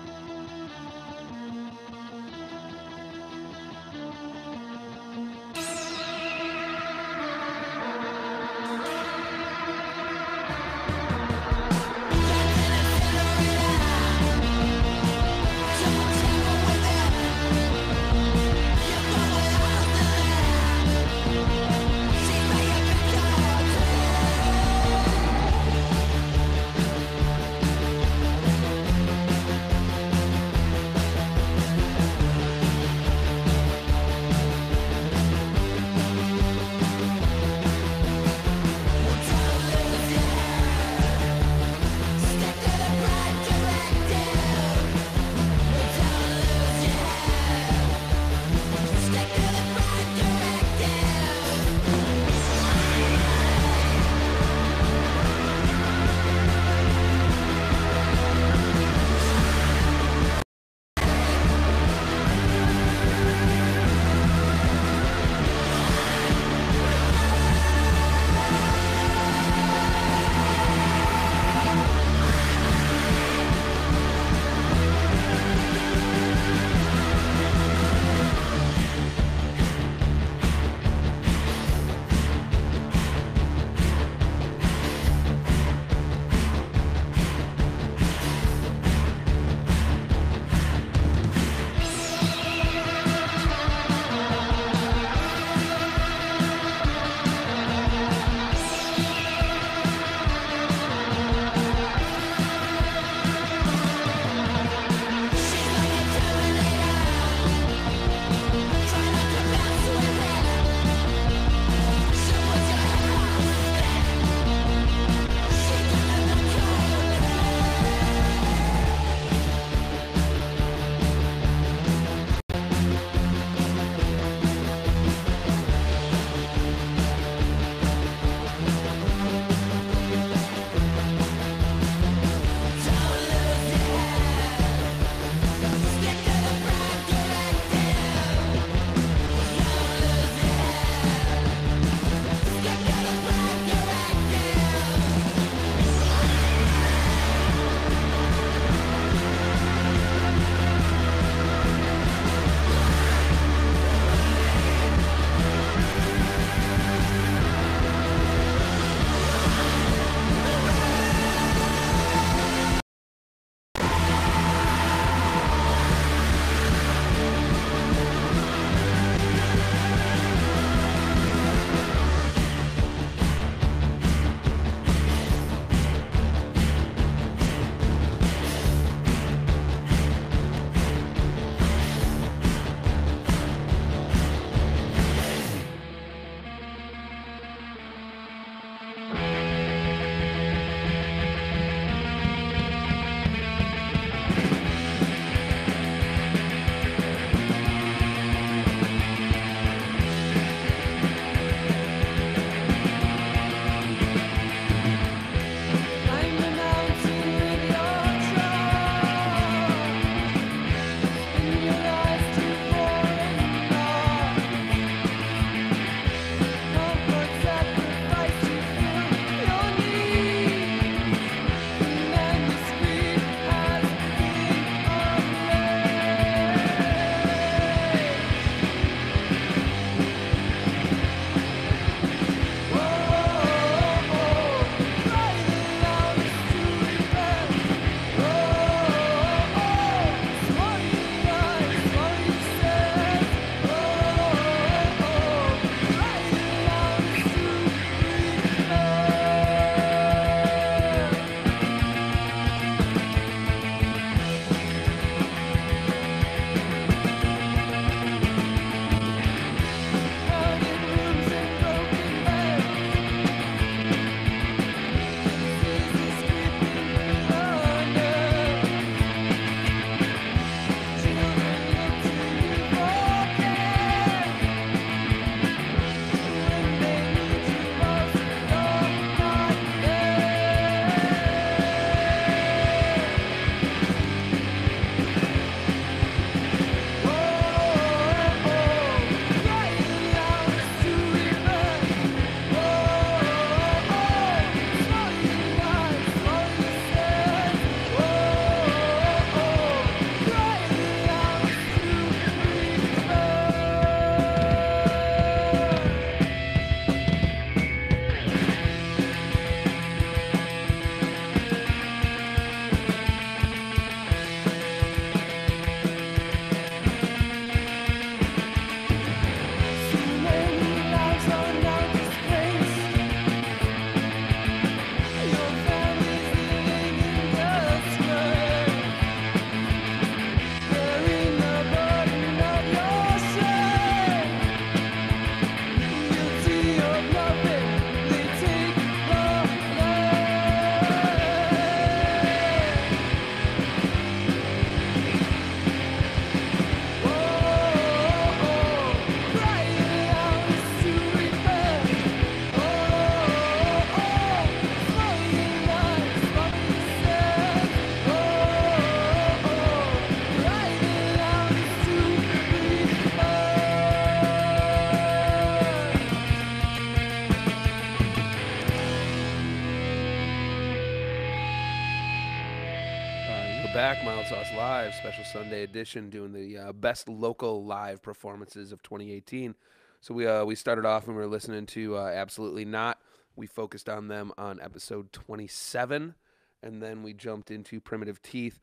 back, Mild Sauce Live, special Sunday edition, doing the best local live performances of 2018. So we started off and we were listening to Absolutely Not. We focused on them on episode 27, and then we jumped into Primitive Teeth.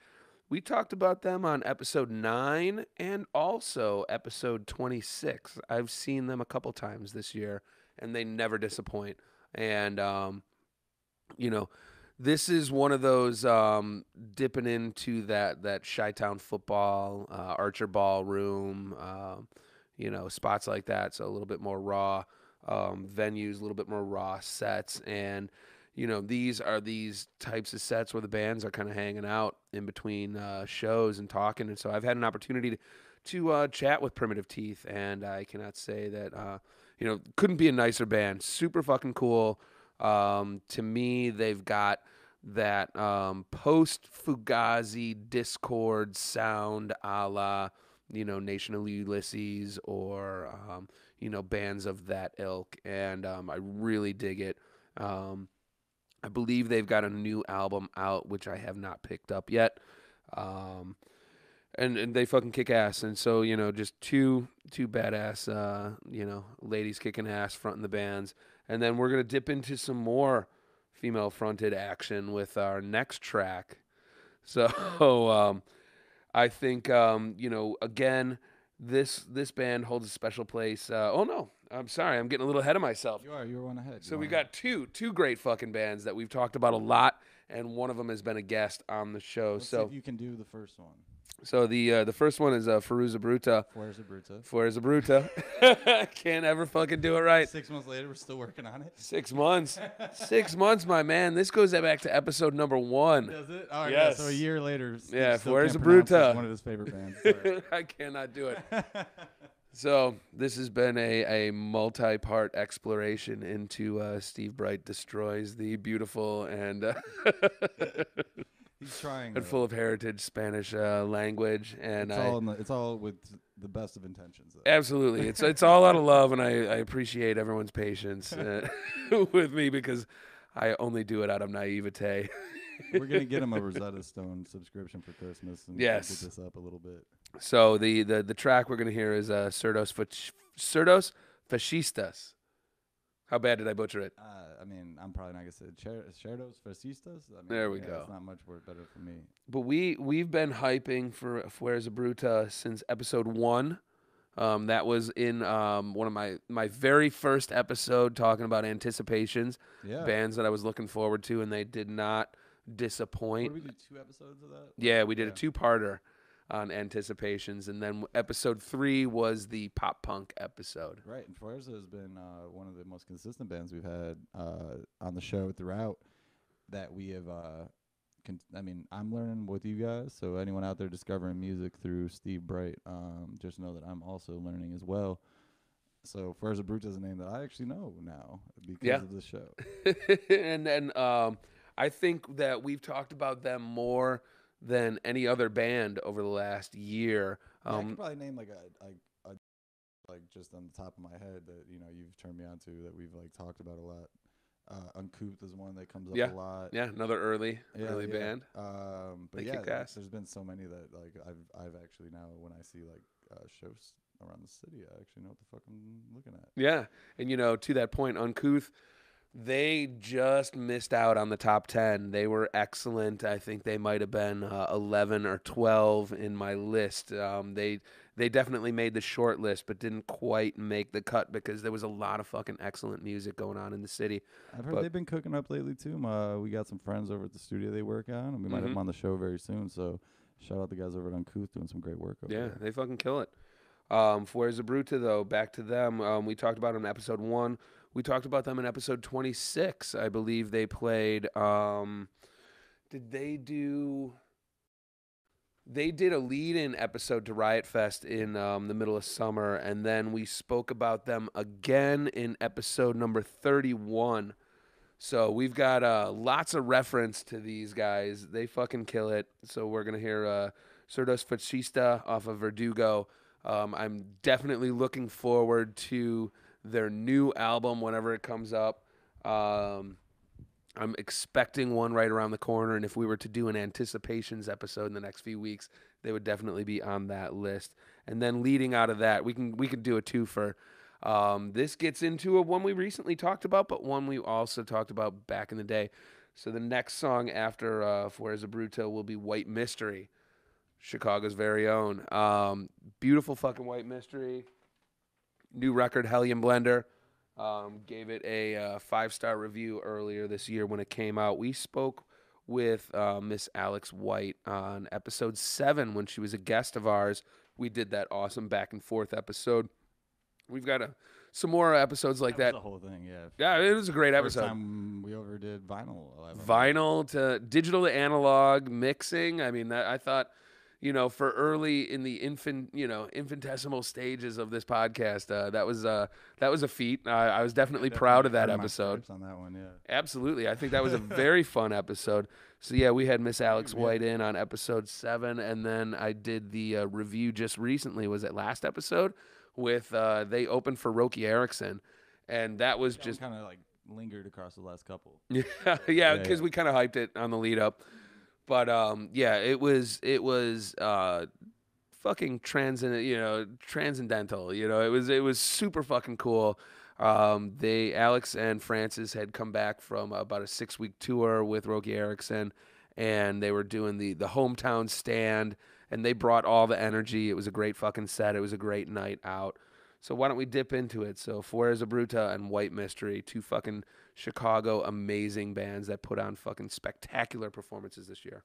We talked about them on episode 9 and also episode 26. I've seen them a couple times this year, and they never disappoint. And, you know, this is one of those dipping into that Chi-Town football, Archer Ballroom, spots like that. So a little bit more raw venues, a little bit more raw sets. And, these are these types of sets where the bands are kind of hanging out in between shows and talking. And so I've had an opportunity to chat with Primitive Teeth, and I cannot say that, couldn't be a nicer band. Super fucking cool. To me, they've got that post-Fugazi Discord sound a la, Nation of Ulysses or, bands of that ilk. And I really dig it. I believe they've got a new album out, which I have not picked up yet. And they fucking kick ass. And so, just two badass, ladies kicking ass, fronting the bands. And then we're going to dip into some more female-fronted action with our next track. So I think, again, this band holds a special place. Oh, no, I'm sorry. I'm getting a little ahead of myself. You were one ahead. So we got two great fucking bands that we've talked about a lot, and one of them has been a guest on the show. Let's see if you can do the first one. So the first one is Fuerza Bruta. Fuerza Bruta. Can't ever fucking do it right. 6 months later, we're still working on it. 6 months. 6 months, my man. This goes back to episode number 1. Does it? All right, yes. Yeah, so a year later. Yeah, Fuerza Bruta. One of his favorite bands. I cannot do it. So this has been a multi-part exploration into Steve Breit Destroys the Beautiful and he's trying and full of heritage Spanish language, and it's all with the best of intentions. Though. Absolutely, it's all out of love, and I appreciate everyone's patience with me because I only do it out of naivete. We're gonna get him a Rosetta Stone subscription for Christmas, and yes, get this up a little bit. So the track we're gonna hear is Cerdos Fascistas. How bad did I butcher it? I mean, I'm probably not gonna say Cerdos Fascistas. There we go. It's not much better for me. But we've been hyping for Fuerza Bruta since episode 1. That was in one of my very first episode talking about anticipations, bands that I was looking forward to, and they did not disappoint. What, did we do 2 episodes of that? Yeah, we did a 2-parter on anticipations, and then episode 3 was the pop punk episode. Right, and Fuerza has been one of the most consistent bands we've had on the show throughout. That we have, I'm learning with you guys. So anyone out there discovering music through Steve Breit, just know that I'm also learning as well. So Fuerza Bruta is a name that I actually know now because of this show. and I think that we've talked about them more than any other band over the last year. I could probably name like just on the top of my head that you've turned me on to that we've talked about a lot. Uncouth is one that comes up a lot. Yeah, another early band. But there's been so many that I've actually now when I see shows around the city, I actually know what the fuck I'm looking at. Yeah, and to that point, Uncouth, they just missed out on the top 10. They were excellent. I think they might have been 11 or 12 in my list. They definitely made the short list, but didn't quite make the cut because there was a lot of fucking excellent music going on in the city. I've heard they've been cooking up lately too. We got some friends over at the studio they work on, and we might have them on the show very soon. So shout out the guys over at Uncouth doing some great work over there. Yeah, they fucking kill it. Fuerza Bruta, though, back to them. We talked about them in episode 1. We talked about them in episode 26. I believe they played. Did they do? They did a lead-in episode to Riot Fest in the middle of summer, and then we spoke about them again in episode number 31. So we've got lots of reference to these guys. They fucking kill it. So we're going to hear Cerdos Fascista off of Verdugo. I'm definitely looking forward to their new album whenever it comes up. I'm expecting one right around the corner, and if we were to do an anticipations episode in the next few weeks, they would definitely be on that list. And then leading out of that, we can do a twofer. This gets into a one we recently talked about, but one we also talked about back in the day. So the next song after Fuerza Bruta will be White Mystery, Chicago's very own. Beautiful fucking White Mystery. New record, Hellion Blender. Gave it a 5-star review earlier this year when it came out. We spoke with Miss Alex White on episode 7 when she was a guest of ours. We did that awesome back and forth episode. We've got some more episodes like that. Was the whole thing, yeah. Yeah, it was a great First episode. time we ever did vinyl. Vinyl to digital to analog mixing. I mean, I thought, for early in the infinitesimal stages of this podcast, that was a feat. I was definitely proud of that episode. On that one, yeah. Absolutely, I think that was a very fun episode. So yeah, we had Miss Alex White in on episode 7, and then I did the review just recently. Was it last episode? With they opened for Roky Erickson, and that was just kind of like lingered across the last couple. yeah, because we kind of hyped it on the lead up. But it was fucking transcendental. It was super fucking cool. Alex and Francis had come back from about a 6-week tour with Roky Erickson, and they were doing the hometown stand, and they brought all the energy. It was a great fucking set. It was a great night out. So why don't we dip into it? So Fuerza Bruta and White Mystery, 2 fucking Chicago amazing bands that put on fucking spectacular performances this year.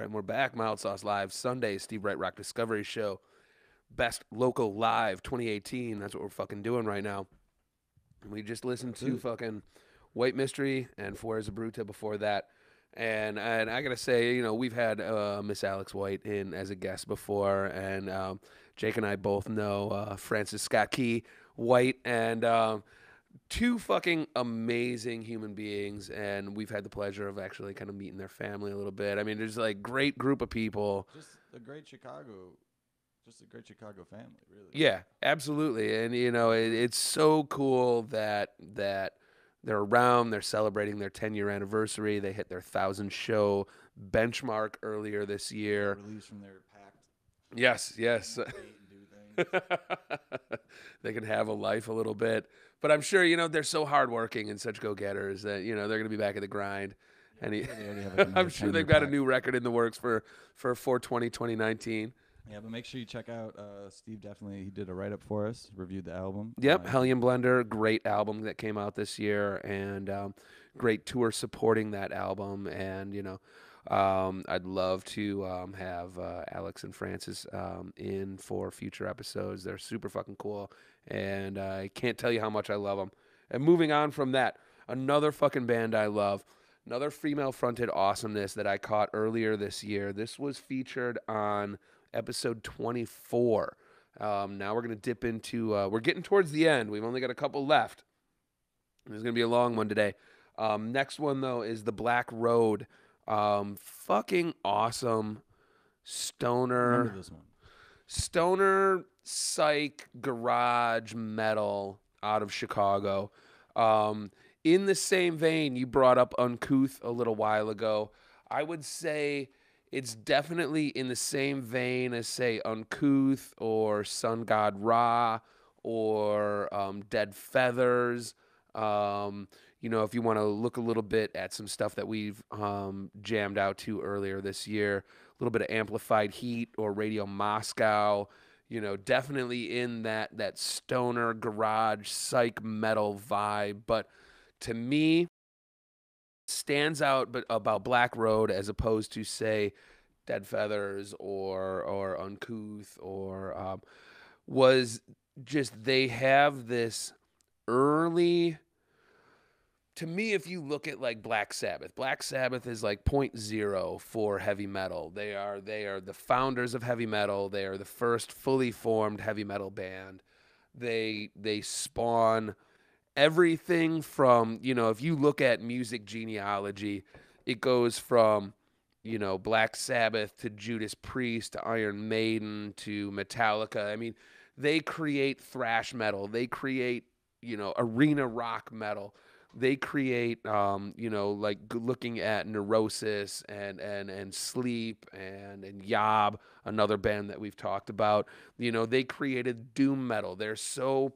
and we're back. Mild Sauce Live Sunday, Steve Breit Rock Discovery Show. Best local live 2018. That's what we're fucking doing right now. We just listened to fucking White Mystery and Fuerza Bruta before that. And I gotta say, we've had Miss Alex White in as a guest before, and Jake and I both know Francis Scott Key White, and two fucking amazing human beings, and we've had the pleasure of actually kind of meeting their family a little bit. I mean, there's like great group of people. Just a great Chicago family, really. Yeah, absolutely. And it's so cool that they're around, they're celebrating their 10-year anniversary. They hit their 1,000 show benchmark earlier this year. Released from their packed. Yes. And do things. They can have a life a little bit. But I'm sure, they're so hardworking and such go-getters that, they're going to be back at the grind. Yeah, And I'm sure they've got a new record in the works for 4/20, 2019. Yeah, but make sure you check out Steve. Definitely, he did a write-up for us, reviewed the album. Yep, Hellion Blender, great album that came out this year, and great tour supporting that album. And I'd love to have Alex and Francis in for future episodes. They're super fucking cool, and I can't tell you how much I love them. And moving on from that, another fucking band I love, another female-fronted awesomeness that I caught earlier this year. This was featured on episode 24. Now we're going to dip into, we're getting towards the end. We've only got a couple left. There's going to be a long one today. Next one, though, is The Black Road. Fucking awesome stoner. Remember this one. Stoner psych garage metal out of Chicago. In the same vein, you brought up Uncouth a little while ago. I would say it's definitely in the same vein as, say, Uncouth or Sun God Ra or Dead Feathers. If you want to look a little bit at some stuff that we've jammed out to earlier this year, a little bit of Amplified Heat or Radio Moscow, definitely in that stoner garage psych metal vibe. But to me, stands out about Black Road as opposed to, say, Dead Feathers or Uncouth or was just they have this early. To me, if you look at like Black Sabbath is like 0.0 for heavy metal. They are the founders of heavy metal. They are the first fully formed heavy metal band. They spawn everything from, if you look at music genealogy, it goes from, Black Sabbath to Judas Priest to Iron Maiden to Metallica. I mean, they create thrash metal. They create, arena rock metal. They create, like looking at Neurosis and Sleep and Yob, another band that we've talked about. They created doom metal. They're so,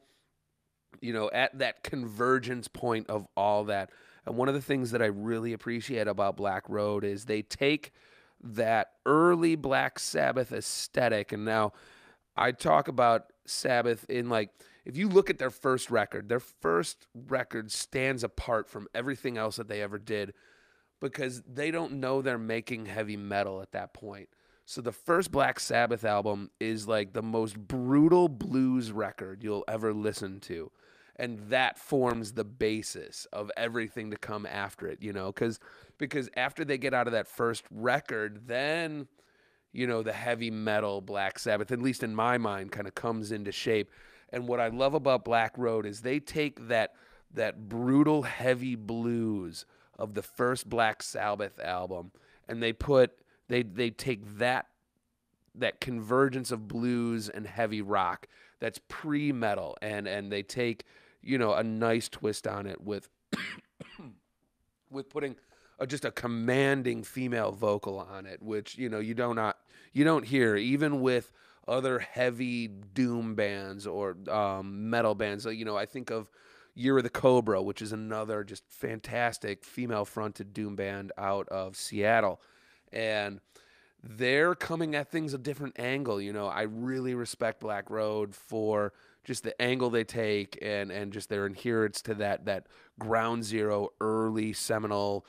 at that convergence point of all that. And one of the things that I really appreciate about Black Road is they take that early Black Sabbath aesthetic. And now I talk about Sabbath in like, if you look at their first record stands apart from everything else that they ever did because they don't know they're making heavy metal at that point. So the first Black Sabbath album is like the most brutal blues record you'll ever listen to. And that forms the basis of everything to come after it, because after they get out of that first record, then, the heavy metal Black Sabbath, at least in my mind, kind of comes into shape. And what I love about Black Road is they take that brutal heavy blues of the first Black Sabbath album and they take that convergence of blues and heavy rock that's pre-metal and they take, a nice twist on it with putting just a commanding female vocal on it, which, you don't hear even with other heavy doom bands or metal bands. I think of Year of the Cobra, which is another just fantastic female-fronted doom band out of Seattle. And they're coming at things a different angle. I really respect Black Road for just the angle they take and just their adherence to that ground zero early seminal,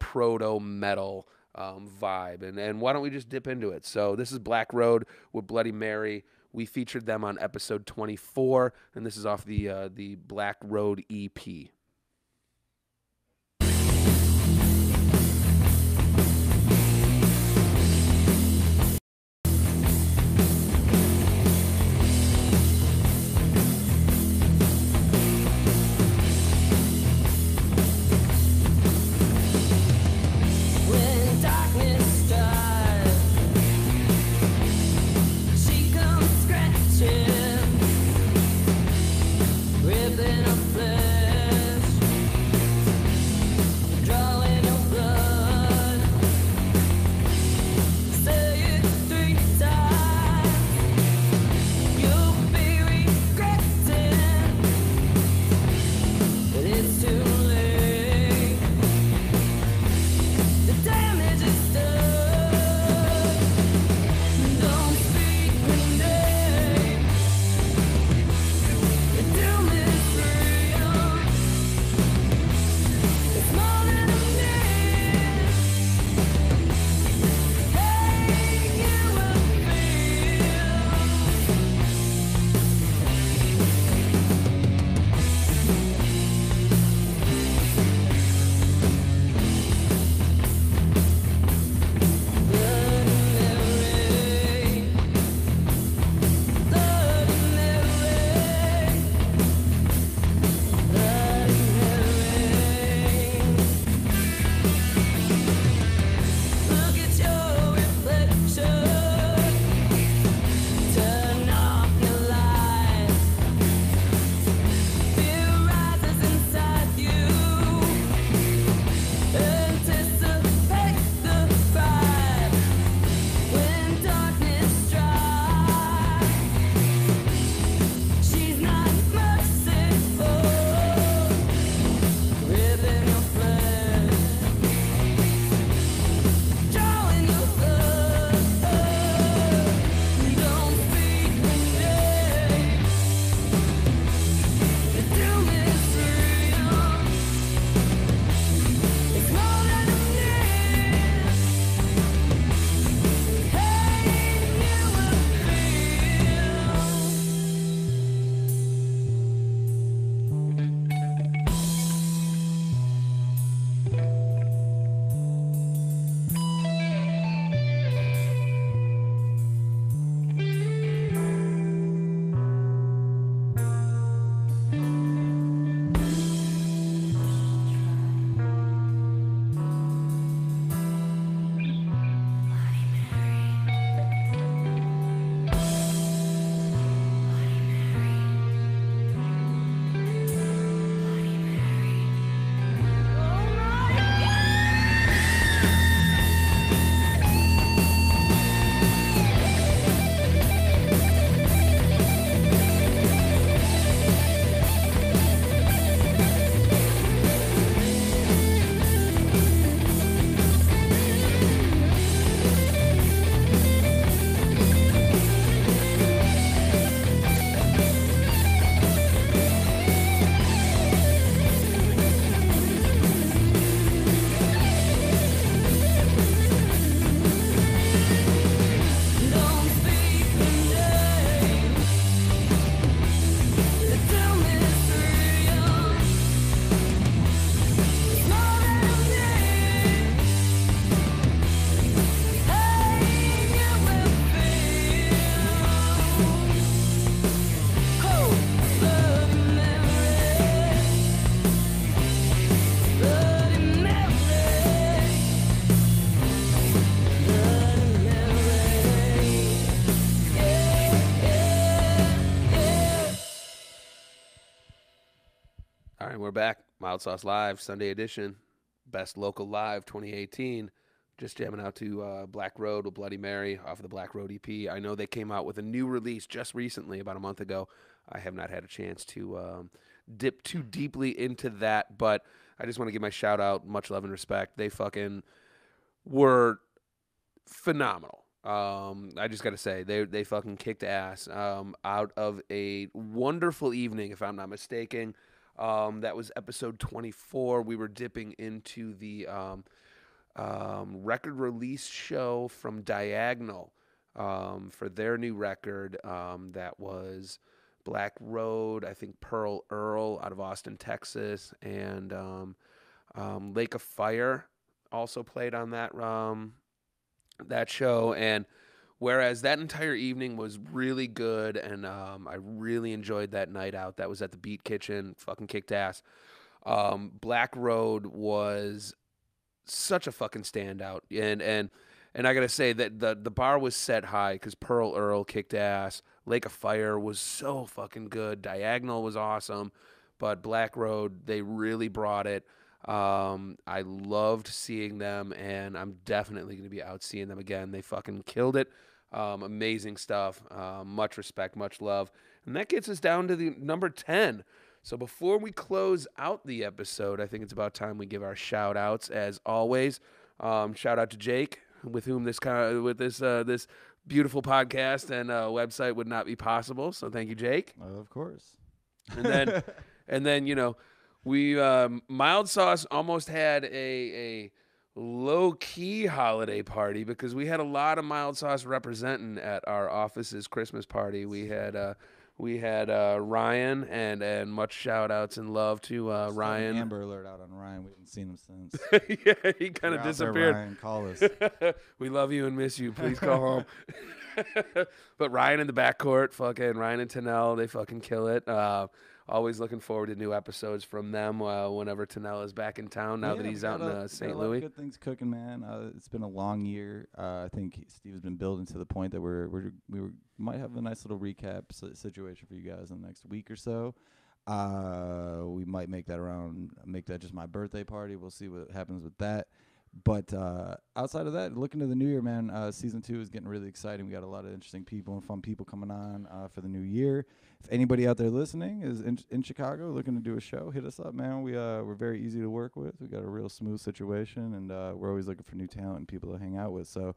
proto-metal vibe. And why don't we just dip into it? So this is Black Road with Bloody Mary. We featured them on episode 24, and this is off the Black Road EP. And we're back. Mild Sauce Live, Sunday edition. Best Local Live 2018. Just jamming out to Black Road with Bloody Mary off of the Black Road EP. I know they came out with a new release just recently, about a month ago. I have not had a chance to dip too deeply into that, but I just want to give my shout out, much love and respect. They fucking were phenomenal. I just got to say, they fucking kicked ass out of a wonderful evening, if I'm not mistaken. That was episode 24. We were dipping into the record release show from Diagonal for their new record that was Black Road, I think Pearl Earl out of Austin, Texas, and Lake of Fire also played on that show. And whereas that entire evening was really good, and I really enjoyed that night out. That was at the Beat Kitchen, fucking kicked ass. Black Road was such a fucking standout, and I gotta say that the bar was set high because Pearl Earl kicked ass. Lake of Fire was so fucking good. Diagonal was awesome, but Black Road, they really brought it. I loved seeing them, and I'm definitely gonna be out seeing them again. They fucking killed it. Amazing stuff. Much respect, much love, and that gets us down to the number 10. So before we close out the episode, I think it's about time we give our shout outs as always. Shout out to Jake, with whom this beautiful podcast and website would not be possible. So thank you, Jake. Of course. And then and then we Mild Sauce almost had a low key holiday party because we had a lot of Mild Sauce representing at our office's Christmas party. We had Ryan, and much shout outs and love to Ryan. Amber Alert out on Ryan. We haven't seen him since. Yeah, he kind of disappeared. Ryan, call us. We love you and miss you. Please call home. But Ryan in the backcourt, fucking Ryan and Tanel, they fucking kill it. Always looking forward to new episodes from them whenever Tanel is back in town now that he's out in St. Louis. A lot of good things cooking, man. It's been a long year. I think Steve's been building to the point that we might have a nice little recap situation for you guys in the next week or so. We might make that just my birthday party. We'll see what happens with that. But outside of that, looking to the new year, man, season 2 is getting really exciting. We got a lot of interesting people and fun people coming on for the new year. If anybody out there listening is in Chicago looking to do a show, hit us up, man. We're very easy to work with. We got a real smooth situation, and we're always looking for new talent and people to hang out with. So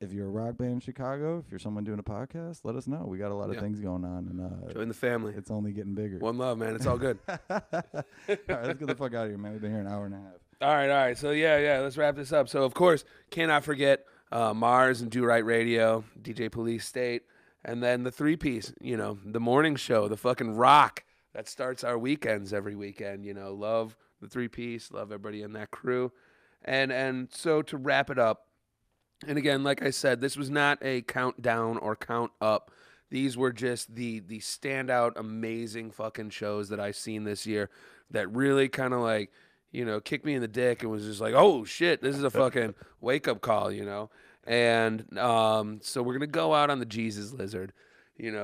if you're a rock band in Chicago, if you're someone doing a podcast, let us know. We got a lot of things going on, and join the family. It's only getting bigger. One love, man. It's all good. All right, let's get the fuck out of here, man. We've been here an hour and a half. All right. So, yeah, let's wrap this up. So, of course, cannot forget Mars and Do Right Radio, DJ Police State, and then the 3-piece, the morning show, the fucking rock that starts our weekends every weekend. Love the 3-piece, love everybody in that crew. And so to wrap it up, and again, like I said, this was not a countdown or count up. These were just the standout, amazing fucking shows that I've seen this year that really kind of like, kicked me in the dick and was just like, oh, shit, this is a fucking wake-up call, And so we're going to go out on the Jesus Lizard,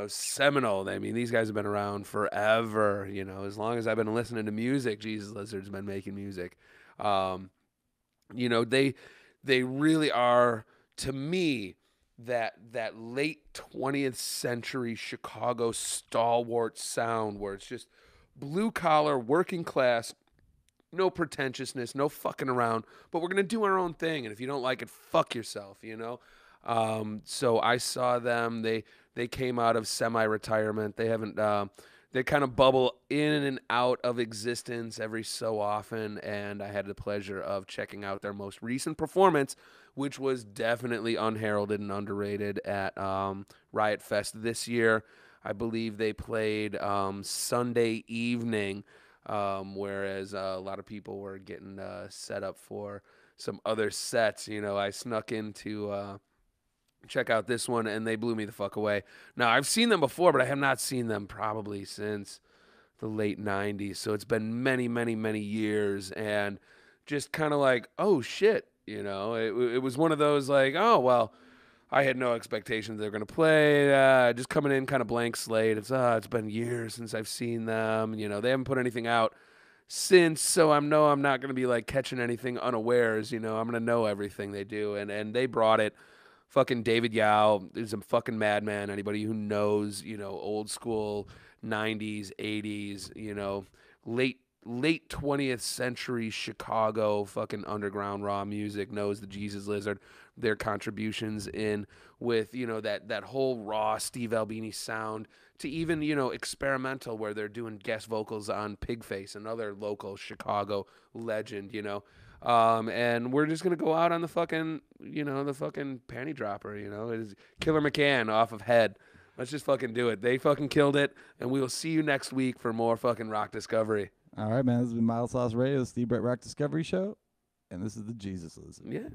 seminal. I mean, these guys have been around forever, as long as I've been listening to music, Jesus Lizard's been making music. They really are, to me, that late 20th century Chicago stalwart sound where it's just blue-collar, working class, no pretentiousness, no fucking around, but we're going to do our own thing, and if you don't like it, fuck yourself, So I saw them. They came out of semi-retirement. They haven't they kind of bubble in and out of existence every so often, and I had the pleasure of checking out their most recent performance, which was definitely unheralded and underrated at Riot Fest this year. I believe they played Sunday evening, whereas a lot of people were getting set up for some other sets. I snuck in to check out this one, and they blew me the fuck away. Now, I've seen them before, but I have not seen them probably since the late 90s, so it's been many, many, many years, and just kind of like, oh, shit, It was one of those like, oh, well, I had no expectations they were going to play. Just coming in kind of blank slate. It's been years since I've seen them. They haven't put anything out since, so I'm not going to be like catching anything unawares. I'm going to know everything they do, and they brought it. Fucking David Yao is a fucking madman. Anybody who knows, old school 90s, 80s, late late 20th century Chicago fucking underground raw music knows the Jesus Lizard, their contributions in with, you know, that whole raw Steve Albini sound to even, you know, experimental where they're doing guest vocals on Pigface, another local Chicago legend, you know. And we're just going to go out on the fucking, you know, the fucking panty dropper, you know. It is Killer McCann off of Head. Let's just fucking do it. They fucking killed it, and we will see you next week for more fucking rock discovery. All right, man. This has been Mild Sauce Radio, the Steve Breit Rock Discovery Show, and this is the Jesus Lizard. Yeah.